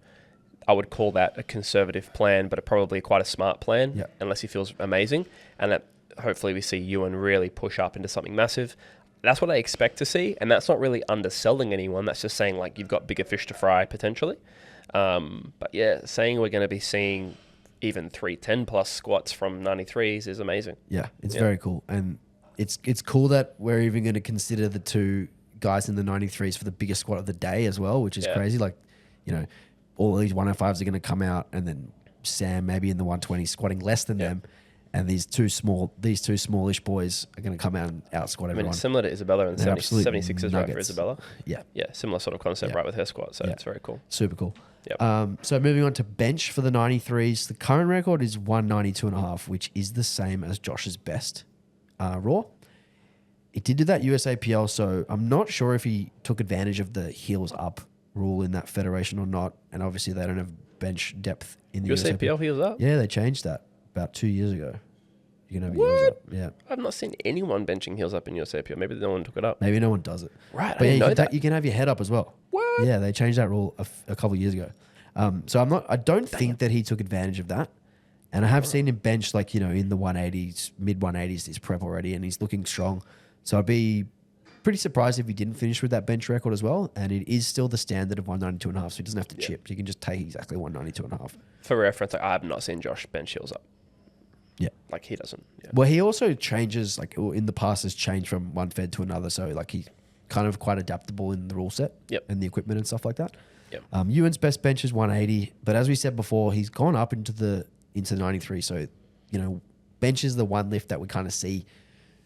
I would call that a conservative plan, but probably quite a smart plan, unless he feels amazing. And that hopefully we see Ewan really push up into something massive. That's what I expect to see, and that's not really underselling anyone. That's just saying you've got bigger fish to fry potentially. But yeah, saying we're going to be seeing even 310 plus squats from 93s is amazing. Yeah, it's very cool, and it's cool that we're even going to consider the two guys in the 93s for the biggest squat of the day as well, which is crazy. All these 105s are going to come out, and then Sam maybe in the 120s squatting less than them. And these two smallish boys are going to come out and out squat everyone. It's similar to Isabella and 76ers, right, for Isabella? Yeah. Yeah, similar sort of concept, right, with her squat. So it's very cool. Super cool. Yep. So moving on to bench for the 93s, the current record is 192.5, which is the same as Josh's best raw. It did do that USAPL, so I'm not sure if he took advantage of the heels up rule in that federation or not. And obviously they don't have bench depth in the USAPL heels up? Yeah, they changed that about 2 years ago. You can have what? heels up. Yeah. I've not seen anyone benching heels up in USAPL. Maybe no one took it up. Maybe no one does it. Right, but I didn't know that. You can have your head up as well. What? Yeah, they changed that rule a couple of years ago. So I don't think that he took advantage of that. And I have seen him bench in the 180s, mid 180s, his prep already, and he's looking strong. So I'd be pretty surprised if he didn't finish with that bench record as well. And it is still the standard of 192.5, so he doesn't have to chip. He can just take exactly 192.5. For reference, I have not seen Josh bench heels up. Yeah. He doesn't. Yeah. Well, he also changes, in the past has changed from one fed to another. So he's kind of quite adaptable in the rule set and the equipment and stuff like that. Yep. Ewan's best bench is 180, but as we said before, he's gone up into the 93. So, bench is the one lift that we kind of see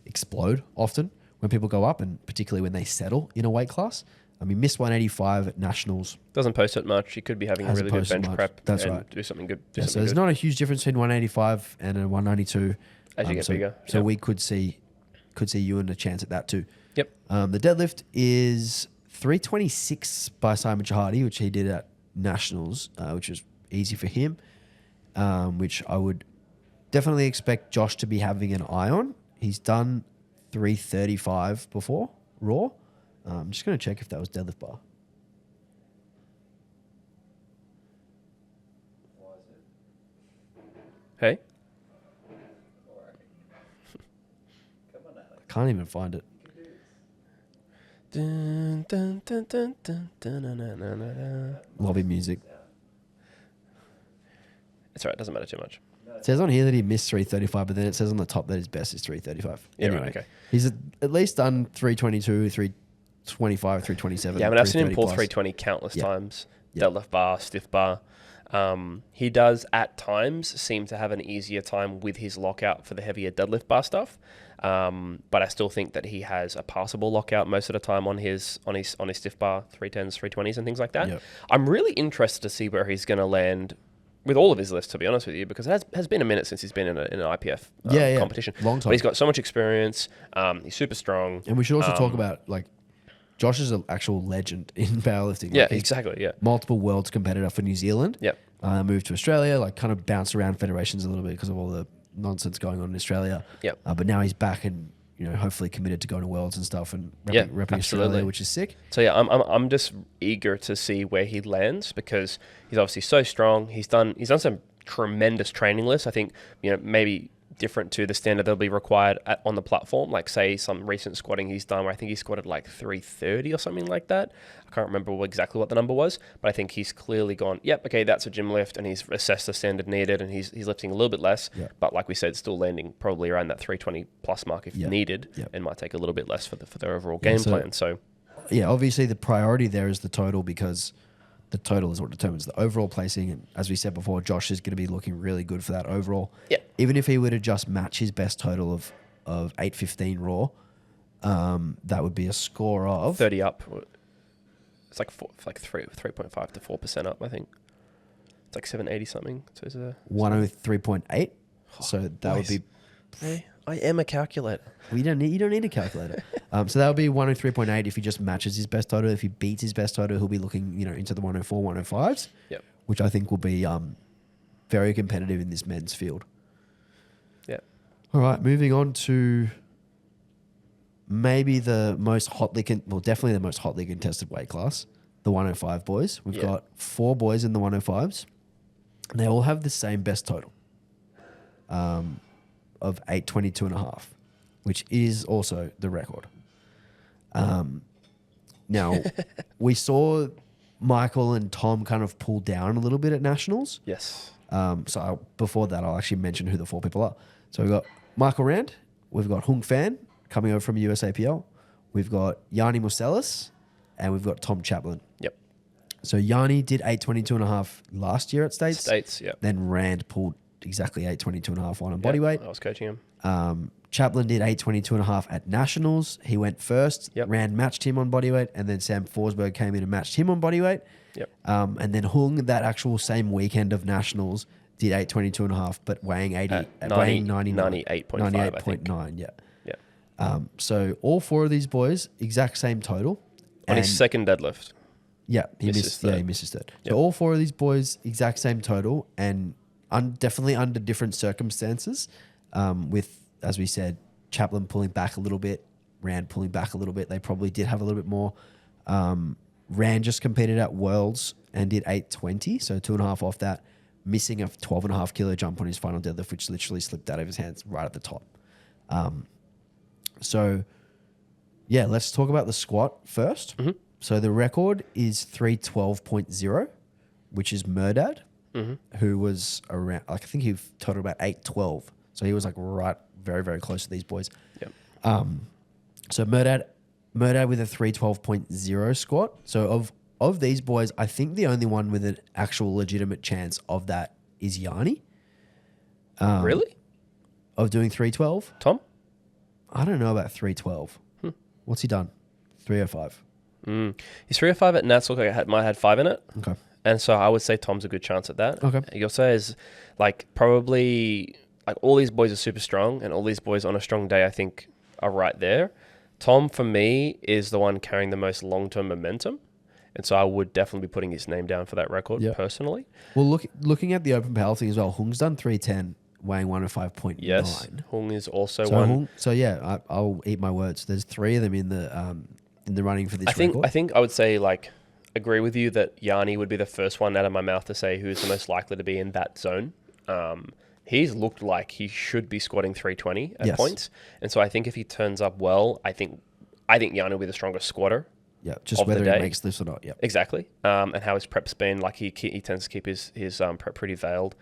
explode often when people go up, and particularly when they settle in a weight class. He missed 185 at nationals. Doesn't post it much. He could be having a really good bench prep. That's and right. Do something good. So there's not a huge difference between 185 and a 192 as you get bigger. So we could see Ewan a chance at that too. Yep. The deadlift is 326 by Simon Chahadi, which he did at nationals, which was easy for him. Which I would definitely expect Josh to be having an eye on. He's done 335 before raw. I'm just going to check if that was deadlift bar. Hey. I can't even find it. Dun, dun, dun, dun, dun, dun, dun, dun, dun, dun. Lobby music. It's all right. Doesn't matter too much. It says on here that he missed 335, but then it says on the top that his best is 335. Yeah, Anyway, right, okay. He's at least done 322, 325, 327. Yeah, I've seen him pull 330 plus. 320 countless Yeah. times. Yeah. Deadlift bar, stiff bar. He does at times seem to have an easier time with his lockout for the heavier deadlift bar stuff. But I still think that he has a passable lockout most of the time on his stiff bar, 310s, 320s, and things like that. Yep. I'm really interested to see where he's going to land with all of his lifts, to be honest with you, because it has been a minute since he's been in an IPF competition. Long time. But he's got so much experience. He's super strong. And we should also talk about, Josh is an actual legend in powerlifting. Yeah, He's exactly. Yeah. multiple worlds competitor for New Zealand. Yep. Moved to Australia, kind of bounced around federations a little bit because of all the nonsense going on in Australia. Yep. But now he's back and, hopefully committed to going to worlds and stuff and Yeah, repping absolutely. Australia, which is sick. So yeah, I'm just eager to see where he lands because he's obviously so strong. He's done some tremendous training lists. I think maybe different to the standard that'll be required on the platform. Like say some recent squatting he's done where I think he squatted like 330 or something like that. I can't remember exactly what the number was, but I think he's clearly gone, yep, okay, that's a gym lift, and he's assessed the standard needed, and he's lifting a little bit less. Yeah. But like we said, still landing probably around that 320 plus mark if needed, and might take a little bit less for the overall game plan. So yeah, obviously the priority there is the total because the total is what determines the overall placing. And as we said before, Josh is going to be looking really good for that overall. Yeah. Even if he were to just match his best total of 815 raw, that would be a score of 30 up. It's like 3.5 to 4% up, I think. It's like 780 something. So it's a 103.8. So that would be. Hey, I am a calculator. You don't need a calculator. So that would be 103.8 if he just matches his best total. If he beats his best total, he'll be looking into the 104, 105s. Yep. Which I think will be very competitive in this men's field. Yeah. All right, moving on to maybe the most definitely the most hotly contested weight class, the 105 boys. We've got 4 boys in the 105s. And they all have the same best total of 822.5, which is also the record. Now, we saw Michael and Tom kind of pull down a little bit at nationals. Yes. Before that, I'll actually mention who the 4 people are. So we've got Michael Rand, we've got Hung Fan coming over from USAPL, we've got Yanni Muselis, and we've got Tom Chaplin. Yep. So Yanni did 822.5 last year at States. Yep. Then Rand pulled exactly 822.5 on bodyweight. I was coaching him. Chaplin did 822.5 at nationals. He went first. Yep. Rand matched him on bodyweight, and then Sam Forsberg came in and matched him on bodyweight. Yep. And then Hung, that actual same weekend of nationals, did 822.5, but weighing 98.5, I think. 98.9, yeah. Yeah. So all 4 of these boys, exact same total. On his second deadlift. Yeah, he Misses third. misses third. Yep. So all 4 of these boys, exact same total, and definitely under different circumstances. With, as we said, Chaplin pulling back a little bit, Rand pulling back a little bit. They probably did have a little bit more. Rand just competed at Worlds and did 820, so 2.5 off that, missing a 12.5 kilo jump on his final deadlift, which literally slipped out of his hands right at the top. So, yeah, let's talk about the squat first. Mm-hmm. So the record is 312.0, which is Murdad, who was around, I think he totaled about 812. So he was right, very, very close to these boys. Yep. So Murdad with a 312.0 squat. So of these boys, I think the only one with an actual legitimate chance of that is Yanni. Really? Of doing 312. Tom? I don't know about 312. What's he done? 305. He's 305 at Nats. Look, might have had 5 in it. Okay. And so I would say Tom's a good chance at that. Okay. He also is like probably like all these boys are super strong, and all these boys on a strong day I think are right there. Tom for me is the one carrying the most long-term momentum, and so I would definitely be putting his name down for that record personally. Well, looking at the open powerlifting as well, Hung's done 310, weighing 105.9. Yes, Hung is also one. I'll eat my words. There's 3 of them in the running for this record. I think I would say like agree with you that Yanni would be the first one out of my mouth to say who's the most likely to be in that zone. He's looked like he should be squatting 320 at points, and so I think if he turns up well, I think Yanni will be the strongest squatter. Yeah, just whether he makes this or not. Yeah, exactly. And how his prep's been, like he tends to keep his prep pretty veiled.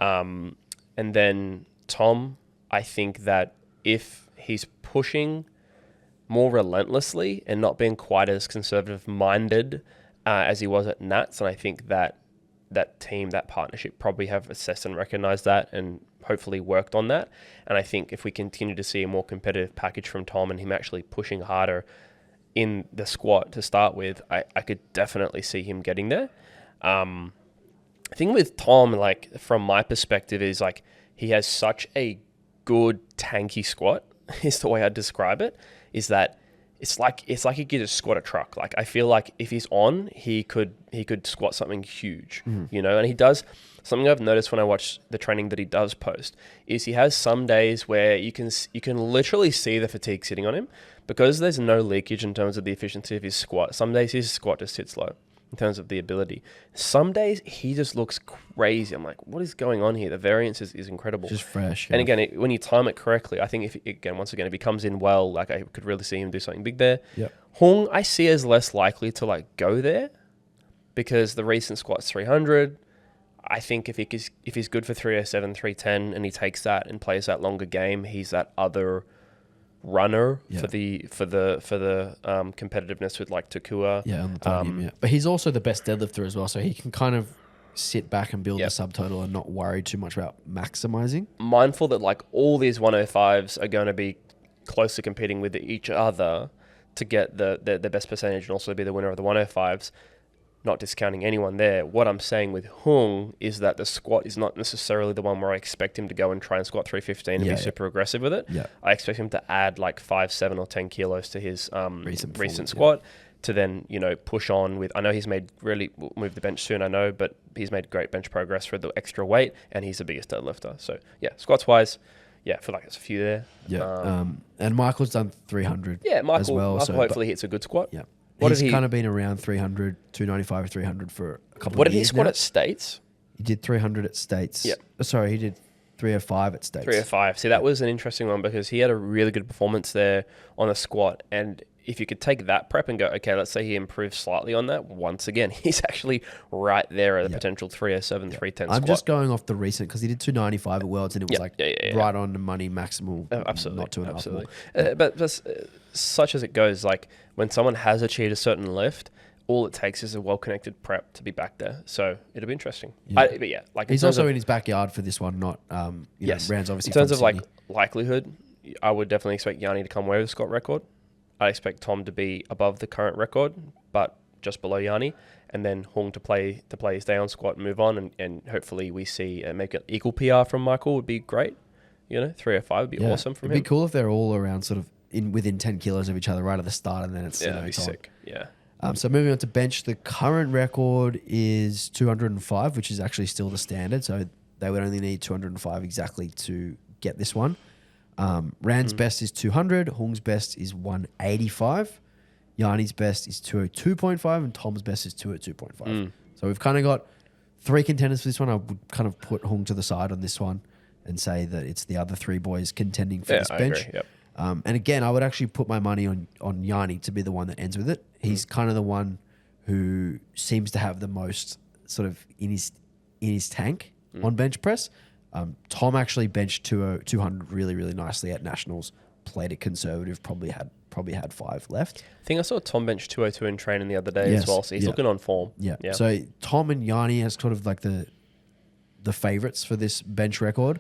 And then Tom, I think that if he's pushing more relentlessly and not being quite as conservative minded as he was at Nats, and I think that team, that partnership probably have assessed and recognized that and hopefully worked on that. And I think if we continue to see a more competitive package from Tom and him actually pushing harder in the squat to start with, I could definitely see him getting there. The thing with Tom, like from my perspective, is like he has such a good tanky squat is the way I'd describe it, is that it's like he could just squat a truck. Like I feel like if he's on, he could squat something huge, you know. And he does something I've noticed when I watch the training that he does post is he has some days where you can literally see the fatigue sitting on him because there's no leakage in terms of the efficiency of his squat. Some days his squat just sits low in terms of the ability. Some days he just looks crazy. I'm like, what is going on here? The variance is incredible. Just fresh. And again, when you time it correctly, I think if he comes in well, like I could really see him do something big there. Yep. Hung, I see as less likely to like go there because the recent squat's 300. I think if he's good for 307, 310, and he takes that and plays that longer game, he's that other runner for the competitiveness with like Takua. Yeah, on the podium, But he's also the best deadlifter as well, so he can kind of sit back and build a subtotal and not worry too much about maximizing. Mindful that like all these 105s are going to be closely competing with each other to get the best percentage and also be the winner of the 105s. Not discounting anyone there. What I'm saying with Hung is that the squat is not necessarily the one where I expect him to go and try and squat 315 and be super aggressive with it. Yeah. I expect him to add like 5, 7 or 10 kilos to his recent squat to then, push on with, I know he's made move the bench soon, I know, but he's made great bench progress for the extra weight and he's the biggest deadlifter. So yeah, squats wise, I feel like there's a few there. Yeah. And Michael's done 300 as well. Michael hopefully hits a good squat. Yeah. He's kind of been around 300, 295 or 300 for a couple of years. What did he squat at States? He did 300 at States. Yeah. Sorry, he did 305 at States. 305. See, that was an interesting one because he had a really good performance there on the squat. And if you could take that prep and go, okay, let's say he improves slightly on that, once again, he's actually right there at a potential 307, 310 squat. I'm just going off the recent because he did 295 at Worlds and it was right on the money maximal. Absolutely. Not 2.5 absolutely. But such as it goes, like when someone has achieved a certain lift, all it takes is a well-connected prep to be back there. So it'll be interesting. Yeah. He's also in his backyard for this one, not, Rand's obviously in terms of Sydney. like likelihood, I would definitely expect Yanni to come away with the Scott record. I expect Tom to be above the current record, but just below Yanni, and then Hung to play his day on squat and move on, and hopefully we see make an equal PR from Michael would be great. 305 would be awesome from him. It'd be cool if they're all around sort of within 10 kilos of each other right at the start, and then it's that'd be sick. Yeah. So moving on to bench, the current record is 205, which is actually still the standard. So they would only need 205 exactly to get this one. Rand's best is 200. Hung's best is 185. Yanni's best is 202.5. And Tom's best is 202.5. So we've kind of got 3 contenders for this one. I would kind of put Hung to the side on this one and say that it's the other 3 boys contending for this bench. I agree. Yep. And again, I would actually put my money on Yanni to be the one that ends with it. He's kind of the one who seems to have the most sort of in his tank on bench press. Tom actually benched 200 really, really nicely at Nationals, played it conservative, probably had probably had 5 left. I think I saw Tom bench 202 in training the other day Yes, as well, so he's yeah. looking on form. Yeah. So Tom and Yanni as sort of like the favourites for this bench record,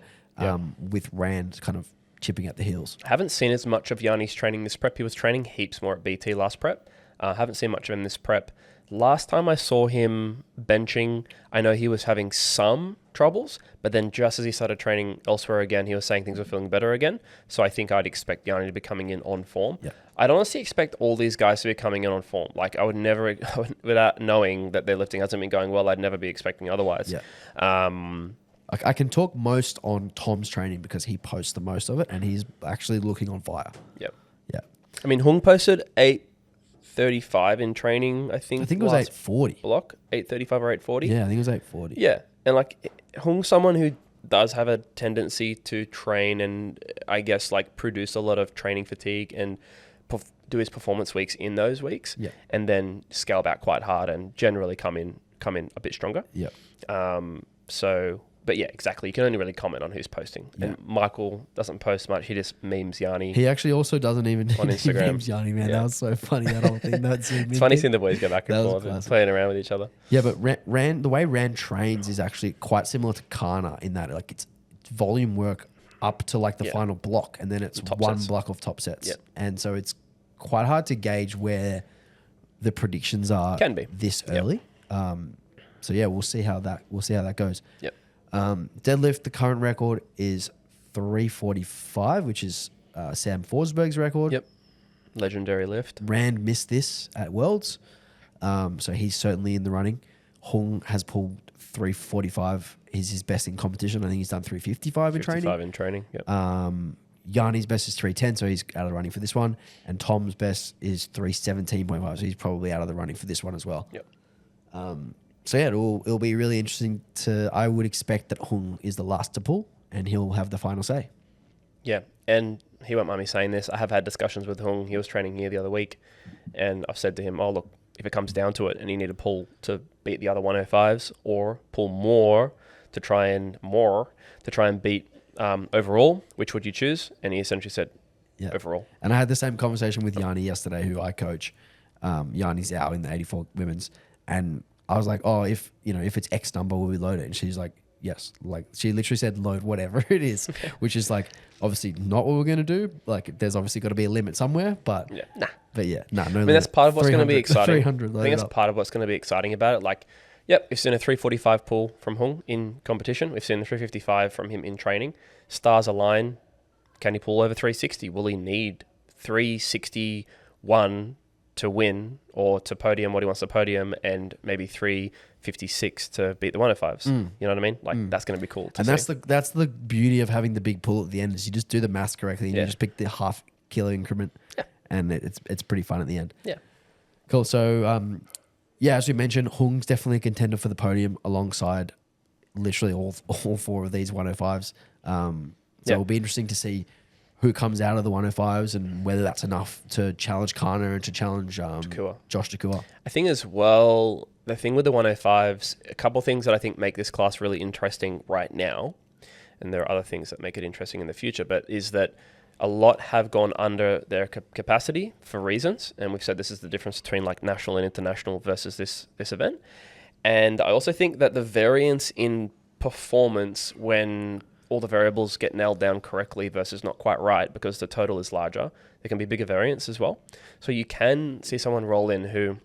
with Rand kind of chipping at the heels. I haven't seen as much of Yanni's training this prep. He was training heaps more at BT last prep. Haven't seen much of him this prep. Last time I saw him benching, I know he was having some troubles, but then just as he started training elsewhere again, he was saying things were feeling better again. So I think I'd expect Yanni to be coming in on form. Yeah. I'd honestly expect all these guys to be coming in on form. Like I would never, without knowing that their lifting hasn't been going well, I'd never be expecting otherwise. Yeah. I can talk most on Tom's training because he posts the most of it and he's actually looking on fire. Yep. Yeah. I mean, Hung posted 8:35 in training, I think it was last 8:40. block, 8:35 or 8:40. Yeah, I think it was 8:40. Yeah, and like Hung's someone who does have a tendency to train and I guess like produce a lot of training fatigue and do his performance weeks in those weeks, and then scale back quite hard and generally come in a bit stronger. Yeah. But yeah, exactly. You can only really comment on who's posting. Yeah. And Michael doesn't post much. He just memes Yanni. He actually also doesn't even on Instagram. He memes Yanni, man. Yeah. That was so funny, that whole thing. It's funny seeing the boys go back and That was forth and classic. playing around with each other. Yeah, but Rand, the way Rand trains is actually quite similar to Kana in that like it's volume work up to like the final block, and then it's Top one sets. block of top sets. Yep. And so it's quite hard to gauge where the predictions are Can be. this early. So yeah, we'll see how that goes. Yep. Deadlift, the current record is 345, which is Sam Forsberg's record. Yep. Legendary lift. Rand missed this at Worlds, so he's certainly in the running. Hung has pulled 345. He's his best in competition. I think he's done 355 in training. 55 in training. Yep. Yanni's best is 310, so he's out of the running for this one. And Tom's best is 317.5, so he's probably out of the running for this one as well. Yep. So yeah, it'll be really interesting I would expect that Hung is the last to pull, and he'll have the final say. Yeah, and he won't mind me saying this. I have had discussions with Hung. He was training here the other week, and I've said to him, "Oh, look, if it comes down to it, and you need to pull to beat the other 105s, or pull more to try and beat overall, which would you choose?" And he essentially said, overall. And I had the same conversation with Yanni yesterday, who I coach. Yanni's out in the 84 women's, and I was like, "Oh, if it's X number, will we load it?" And she's like, "Yes." Like she literally said, "Load whatever it is," which is like obviously not what we're gonna do. Like there's obviously got to be a limit somewhere, but no limit. I mean, that's part of what's going to be exciting. 300. I think that's part of what's going to be exciting about it. Like, yep, we've seen a 345 pull from Hung in competition. We've seen the 355 from him in training. Stars align. Can he pull over 360? Will he need 361 to win or to podium what he wants to podium, and maybe 356 to beat the 105s? You know what I mean? Like that's going to be cool to see. That's the beauty of having the big pull at the end, is you just do the maths correctly and you just pick the half kilo increment, and it's pretty fun at the end. Yeah. Cool. So as we mentioned, Hung's definitely a contender for the podium alongside literally all 4 of these 105s. It'll be interesting to see who comes out of the 105s and whether that's enough to challenge Kana and to challenge Josh Takua. I think as well, the thing with the 105s, a couple things that I think make this class really interesting right now, and there are other things that make it interesting in the future, but is that a lot have gone under their capacity for reasons. And we've said this is the difference between like national and international versus this event. And I also think that the variance in performance when all the variables get nailed down correctly versus not quite right, because the total is larger, there can be bigger variance as well. So you can see someone roll in who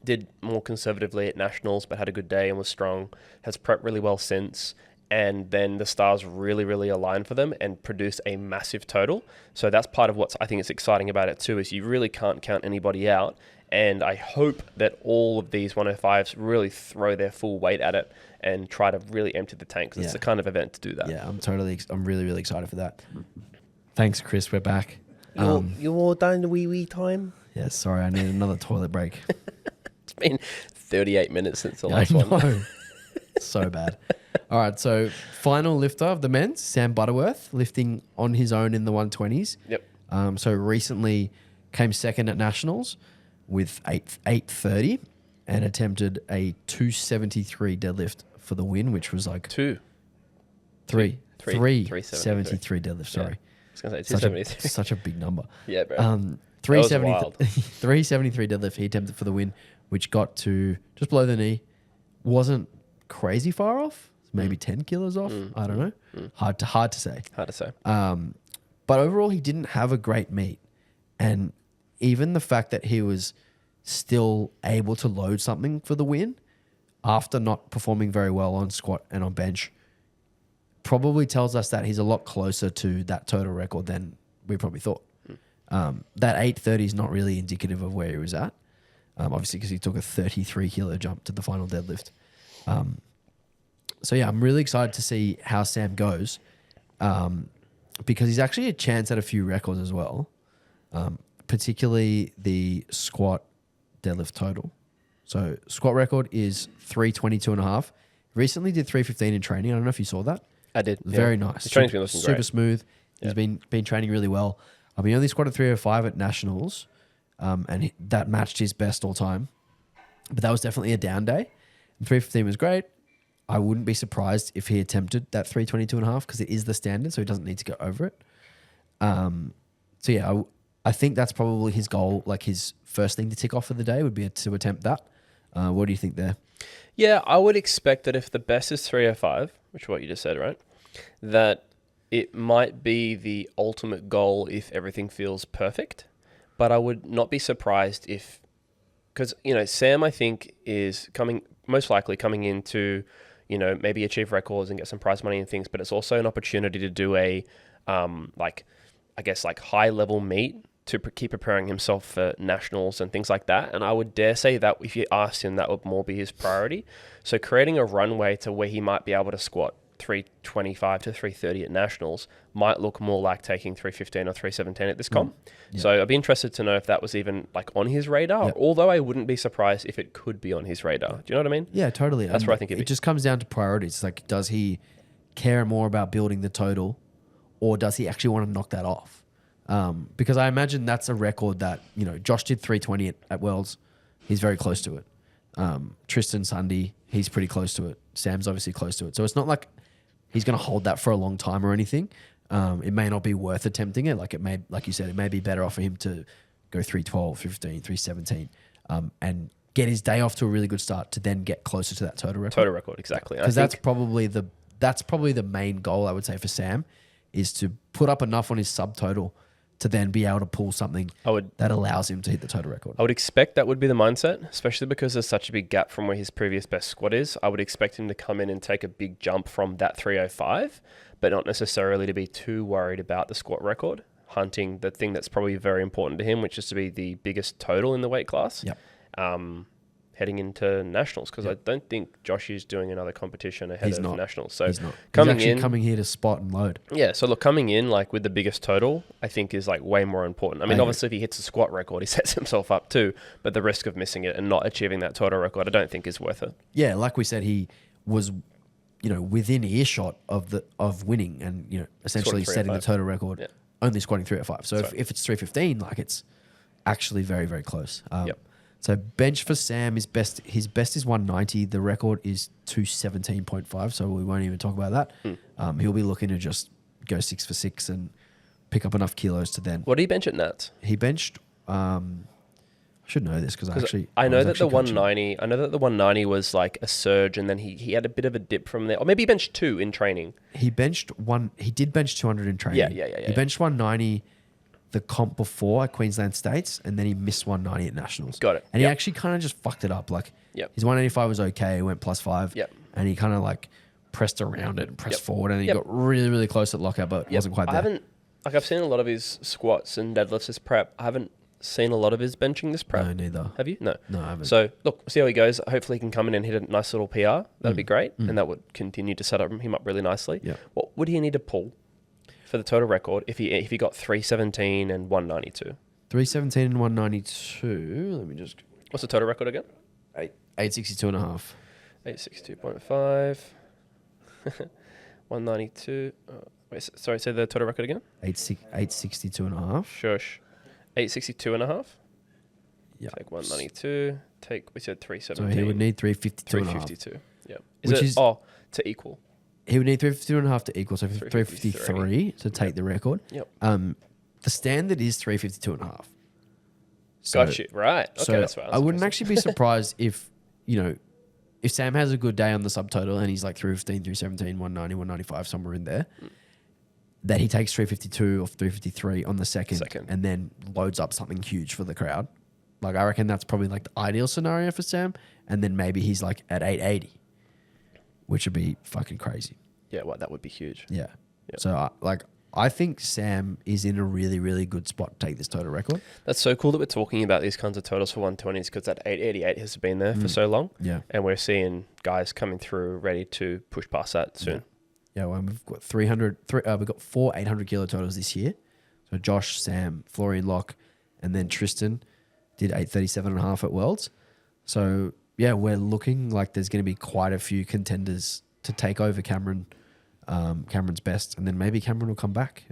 did more conservatively at nationals but had a good day and was strong, has prepped really well since, and then the stars really, really align for them and produce a massive total. So that's part of what I think is exciting about it too, is you really can't count anybody out. And I hope that all of these 105s really throw their full weight at it and try to really empty the tank, because it's the kind of event to do that. Yeah, I'm really, really excited for that. Thanks, Chris. We're back. You all done the wee time? Yeah, sorry, I need another toilet break. It's been 38 minutes since the last I one. know. So bad. All right, so final lifter of the men's, Sam Butterworth, lifting on his own in the 120s. Yep. So recently came second at nationals with 830 and attempted a 273 deadlift for the win, which was like 373 deadlift. Sorry. was going to say 273. Such a big number. Yeah, bro. 373 deadlift he attempted for the win, which got to just below the knee. Wasn't crazy far off. Maybe 10 kilos off. I don't know. Hard to say. Hard to say. But overall, he didn't have a great meet. And even the fact that he was still able to load something for the win after not performing very well on squat and on bench probably tells us that he's a lot closer to that total record than we probably thought. That 830 is not really indicative of where he was at, obviously because he took a 33 kilo jump to the final deadlift. So yeah, I'm really excited to see how Sam goes because he's actually a chance at a few records as well, particularly the squat deadlift total. So squat record is 322.5. Recently did 315 in training. I don't know if you saw that. I did. Very nice. The training's been looking super great. smooth. Yeah. He's been training really well. He only squatted 305 at nationals, and that matched his best all time. But that was definitely a down day. And 315 was great. I wouldn't be surprised if he attempted that 322.5 because it is the standard, so he doesn't need to go over it. So yeah, I think that's probably his goal. Like his first thing to tick off for the day would be to attempt that. What do you think there? Yeah, I would expect that if the best is 305, which is what you just said, right? That it might be the ultimate goal if everything feels perfect. But I would not be surprised if, because, Sam, I think, is most likely coming into, maybe achieve records and get some prize money and things, but it's also an opportunity to do a, high level meet to keep preparing himself for nationals and things like that. And I would dare say that if you asked him, that would more be his priority. So creating a runway to where he might be able to squat 325 to 330 at nationals might look more like taking 315 or 317 at this comp. Yeah. So I'd be interested to know if that was even on his radar, although I wouldn't be surprised if it could be on his radar. Do you know what I mean? Yeah, totally. That's where I think it just comes down to priorities. Like, does he care more about building the total or does he actually want to knock that off? Because I imagine that's a record that, Josh did 320 at Worlds. He's very close to it. Tristan Sunday, he's pretty close to it. Sam's obviously close to it. So it's not like he's going to hold that for a long time or anything. It may not be worth attempting it. Like you said, it may be better off for him to go 312, 15, 317, and get his day off to a really good start to then get closer to that total record. Total record, exactly. Because that's probably the main goal, I would say, for Sam, is to put up enough on his subtotal to then be able to pull something that allows him to hit the total record. I would expect that would be the mindset, especially because there's such a big gap from where his previous best squat is. I would expect him to come in and take a big jump from that 305, but not necessarily to be too worried about the squat record, hunting the thing that's probably very important to him, which is to be the biggest total in the weight class. Yep. Heading into nationals, because I don't think Josh is doing another competition ahead of nationals. So he's not. Coming he's coming here to spot and load. Yeah. So look, coming in with the biggest total, I think is way more important. I mean, obviously, if he hits a squat record, he sets himself up too. But the risk of missing it and not achieving that total record, I don't think is worth it. Yeah, like we said, he was, within earshot of winning and essentially setting the total record. Yeah. Only squatting 305. So if it's 315, it's actually very, very close. So bench for Sam is best. His best is 190. The record is 217.5. So we won't even talk about that. He'll be looking to just go 6 for 6 and pick up enough kilos to then. What did he bench at Nats? He benched. I should know this because I know that the 190. I know that the 190 was a surge, and then he had a bit of a dip from there, or maybe he benched 2 in training. He benched one. He did bench 200 in training. Yeah. He benched 190. The comp before at Queensland States, and then he missed 190 at Nationals. Got it. And he actually kind of just fucked it up. His 185 was okay. He went +5. Yep. And he kind of pressed around it and pressed forward, and he got really, really close at lockout, but wasn't quite there. I've seen a lot of his squats and deadlifts this prep. I haven't seen a lot of his benching this prep. No, neither. Have you? No. No, I haven't. So look, see how he goes. Hopefully he can come in and hit a nice little PR. That'd be great. And that would continue to set him up really nicely. Yeah. What would he need to pull for the total record if he got 317 and 192? 317 and 192. Let me just... What's the total record again? 862.5. 862.5. 192. Sorry, say the total record again? 862.5. Shush. 862.5. Yeah. Take 192. We said 317. So he would need 352.5. 352. Yeah. Which is to equal. He would need 352.5 to equal, so 353 353 to take the record. Yep. The standard is 352.5. So, Got you. Right. Okay, so that's right. I wouldn't actually be surprised if, if Sam has a good day on the subtotal and he's like 315, 317, 190, 195, somewhere in there, that he takes 352 or 353 on the second and then loads up something huge for the crowd. Like, I reckon that's probably like the ideal scenario for Sam. And then maybe he's like at 880, which would be fucking crazy. Yeah, well, that would be huge. Yeah. So, I think Sam is in a really, really good spot to take this total record. That's so cool that we're talking about these kinds of totals for 120s because that 888 has been there for so long. Yeah. And we're seeing guys coming through ready to push past that soon. Yeah, well, we've got 4 800 kilo totals this year. So Josh, Sam, Florian Locke, and then Tristan did 837.5 at Worlds. So, yeah, we're looking like there's going to be quite a few contenders to take over Cameron's best, and then maybe Cameron will come back.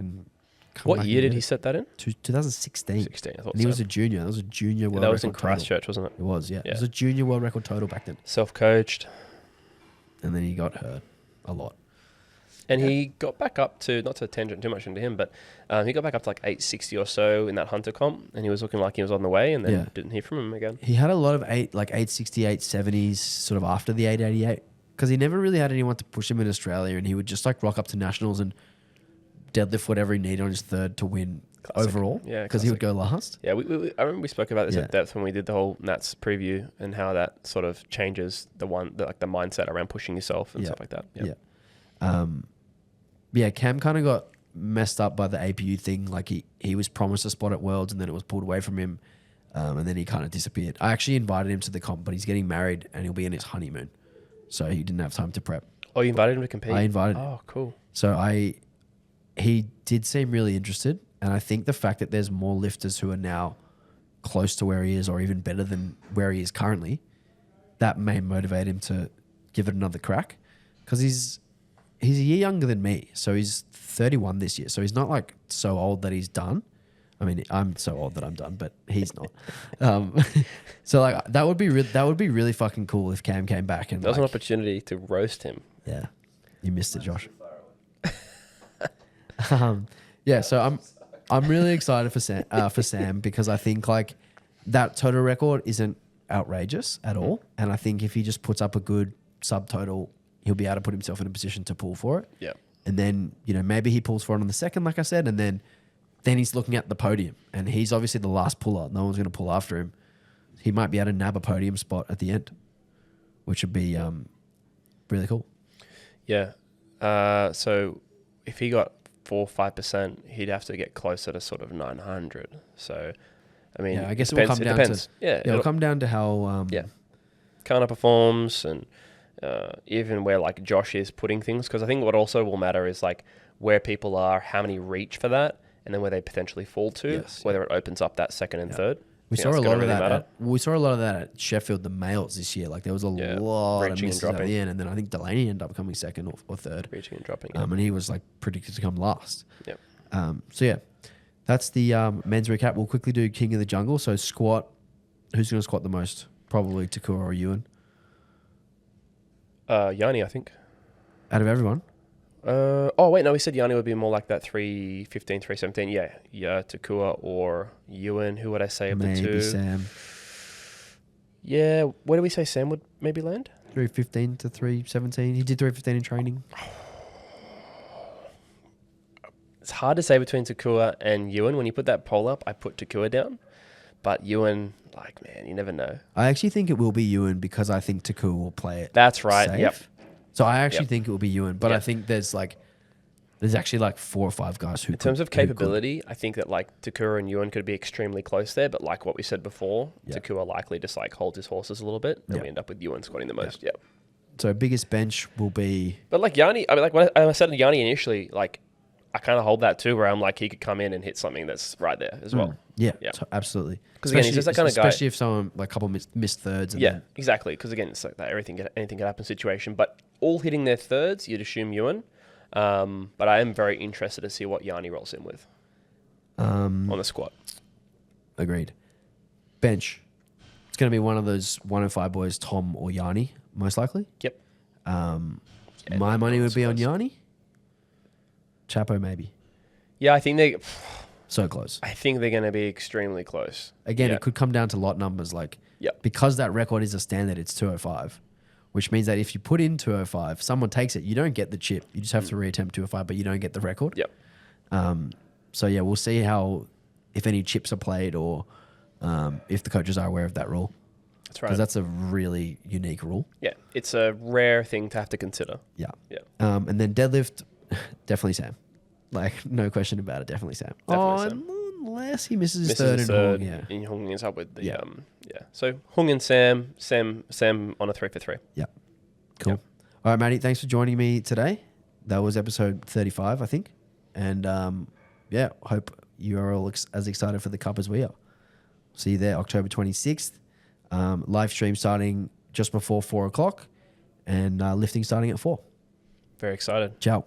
What year did he set that in? 2016. 16, I thought and he was a junior. That was a junior world record. That was in Christchurch, wasn't it? It was, yeah. It was a junior world record total back then. Self-coached. And then he got hurt a lot. And he got back up to, not to tangent too much into him, but he got back up to like 860 or so in that Hunter comp, and he was looking like he was on the way, and then didn't hear from him again. He had a lot of 860, 870s sort of after the 888, because he never really had anyone to push him in Australia, and he would just like rock up to nationals and deadlift whatever he needed on his third to win overall. Yeah, because he would go last. Yeah, I remember we spoke about this at depth when we did the whole Nats preview and how that sort of changes the mindset around pushing yourself and stuff like that. Cam kind of got messed up by the APU thing. Like he was promised a spot at Worlds and then it was pulled away from him, and then he kind of disappeared. I actually invited him to the comp, but he's getting married and he'll be in his honeymoon, so he didn't have time to prep. Oh, you invited him to compete? I invited him. Oh, cool. So he did seem really interested, and I think the fact that there's more lifters who are now close to where he is or even better than where he is currently, that may motivate him to give it another crack, because he's a year younger than me, so he's 31 this year. So he's not like so old that he's done. I mean, I'm so old that I'm done, but he's not. So like that would be really fucking cool if Cam came back and that was an opportunity to roast him. Yeah, you missed it, Josh. So I'm really excited for Sam because I think like that total record isn't outrageous at all, and I think if he just puts up a good subtotal, he'll be able to put himself in a position to pull for it. Yeah. And then, maybe he pulls for it on the second, like I said, and then he's looking at the podium. And he's obviously the last puller. No one's going to pull after him. He might be able to nab a podium spot at the end, which would be really cool. Yeah. So if he got 4 or 5%, he'd have to get closer to sort of 900. So, I mean, I guess it will come down to it'll come down to how Kana performs and even where like Josh is putting things, because I think what also will matter is like where people are, how many reach for that, and then where they potentially fall to, whether it opens up that second and third. We saw a lot of that. We saw a lot of that at Sheffield, the males this year. Like there was a lot of misses at the end, and then I think Delaney ended up coming second or third, reaching and dropping. And he was like predicted to come last. Yep. That's the men's recap. We'll quickly do King of the Jungle. So squat. Who's going to squat the most? Probably Takua or Ewan. Yanni, I think. Out of everyone? We said Yanni would be more like that 315, 317. Yeah, Takua or Ewan. Who would I say of the two? Maybe Sam. Yeah, where do we say Sam would maybe land? 315 to 317. He did 315 in training. It's hard to say between Takua and Ewan. When you put that poll up, I put Takua down. But Ewan, man, you never know. I actually think it will be Ewan because I think Takua will play it. That's right. Safe. Yep. So I actually think it will be Ewan, but I think there's actually like 4 or 5 guys who. In terms of capability, I think that like Takua and Ewan could be extremely close there. But like what we said before, Takua likely just like holds his horses a little bit, and we end up with Ewan squatting the most. Yep. So biggest bench will be. But like Yanni, I mean, like when I said Yanni initially, like I kind of hold that too, where I'm like he could come in and hit something that's right there as well. Yeah, so absolutely. Because again, he's just that kind of guy. Especially if someone like a couple missed thirds. And Exactly. Because again, it's like that anything can happen situation. But all hitting their thirds, you'd assume Ewan. But I am very interested to see what Yanni rolls in with on the squat. Agreed. Bench. It's going to be one of those 105 boys, Tom or Yanni, most likely. Yep. Yeah, My no money would one's be on close. Yanni. Chapo maybe. Yeah, I think So close. they're going to be extremely close. Again, Yeah. it could come down to lot numbers. Like, Yep. because that record is a standard, it's 205, which means that if you put in 205, someone takes it, you don't get the chip. You just have to reattempt 205, but you don't get the record. Yep. So yeah, we'll see if any chips are played or if the coaches are aware of that rule. That's right. Because that's a really unique rule. Yeah, it's a rare thing to have to consider. Yeah. Yeah. And then deadlift, definitely Sam. Like, no question about it, definitely Sam. Definitely Sam. Unless he misses his Misses third his and third, Hung, yeah. and Hung is up with the Yeah. yeah. So Hung and Sam on a 3 for 3. Yeah. Cool. Yep. All right, Matty, thanks for joining me today. That was episode 35, I think. And yeah, hope you are all as excited for the Cup as we are. See you there, October 26th. Live stream starting just before 4 o'clock and lifting starting at 4. Very excited. Ciao.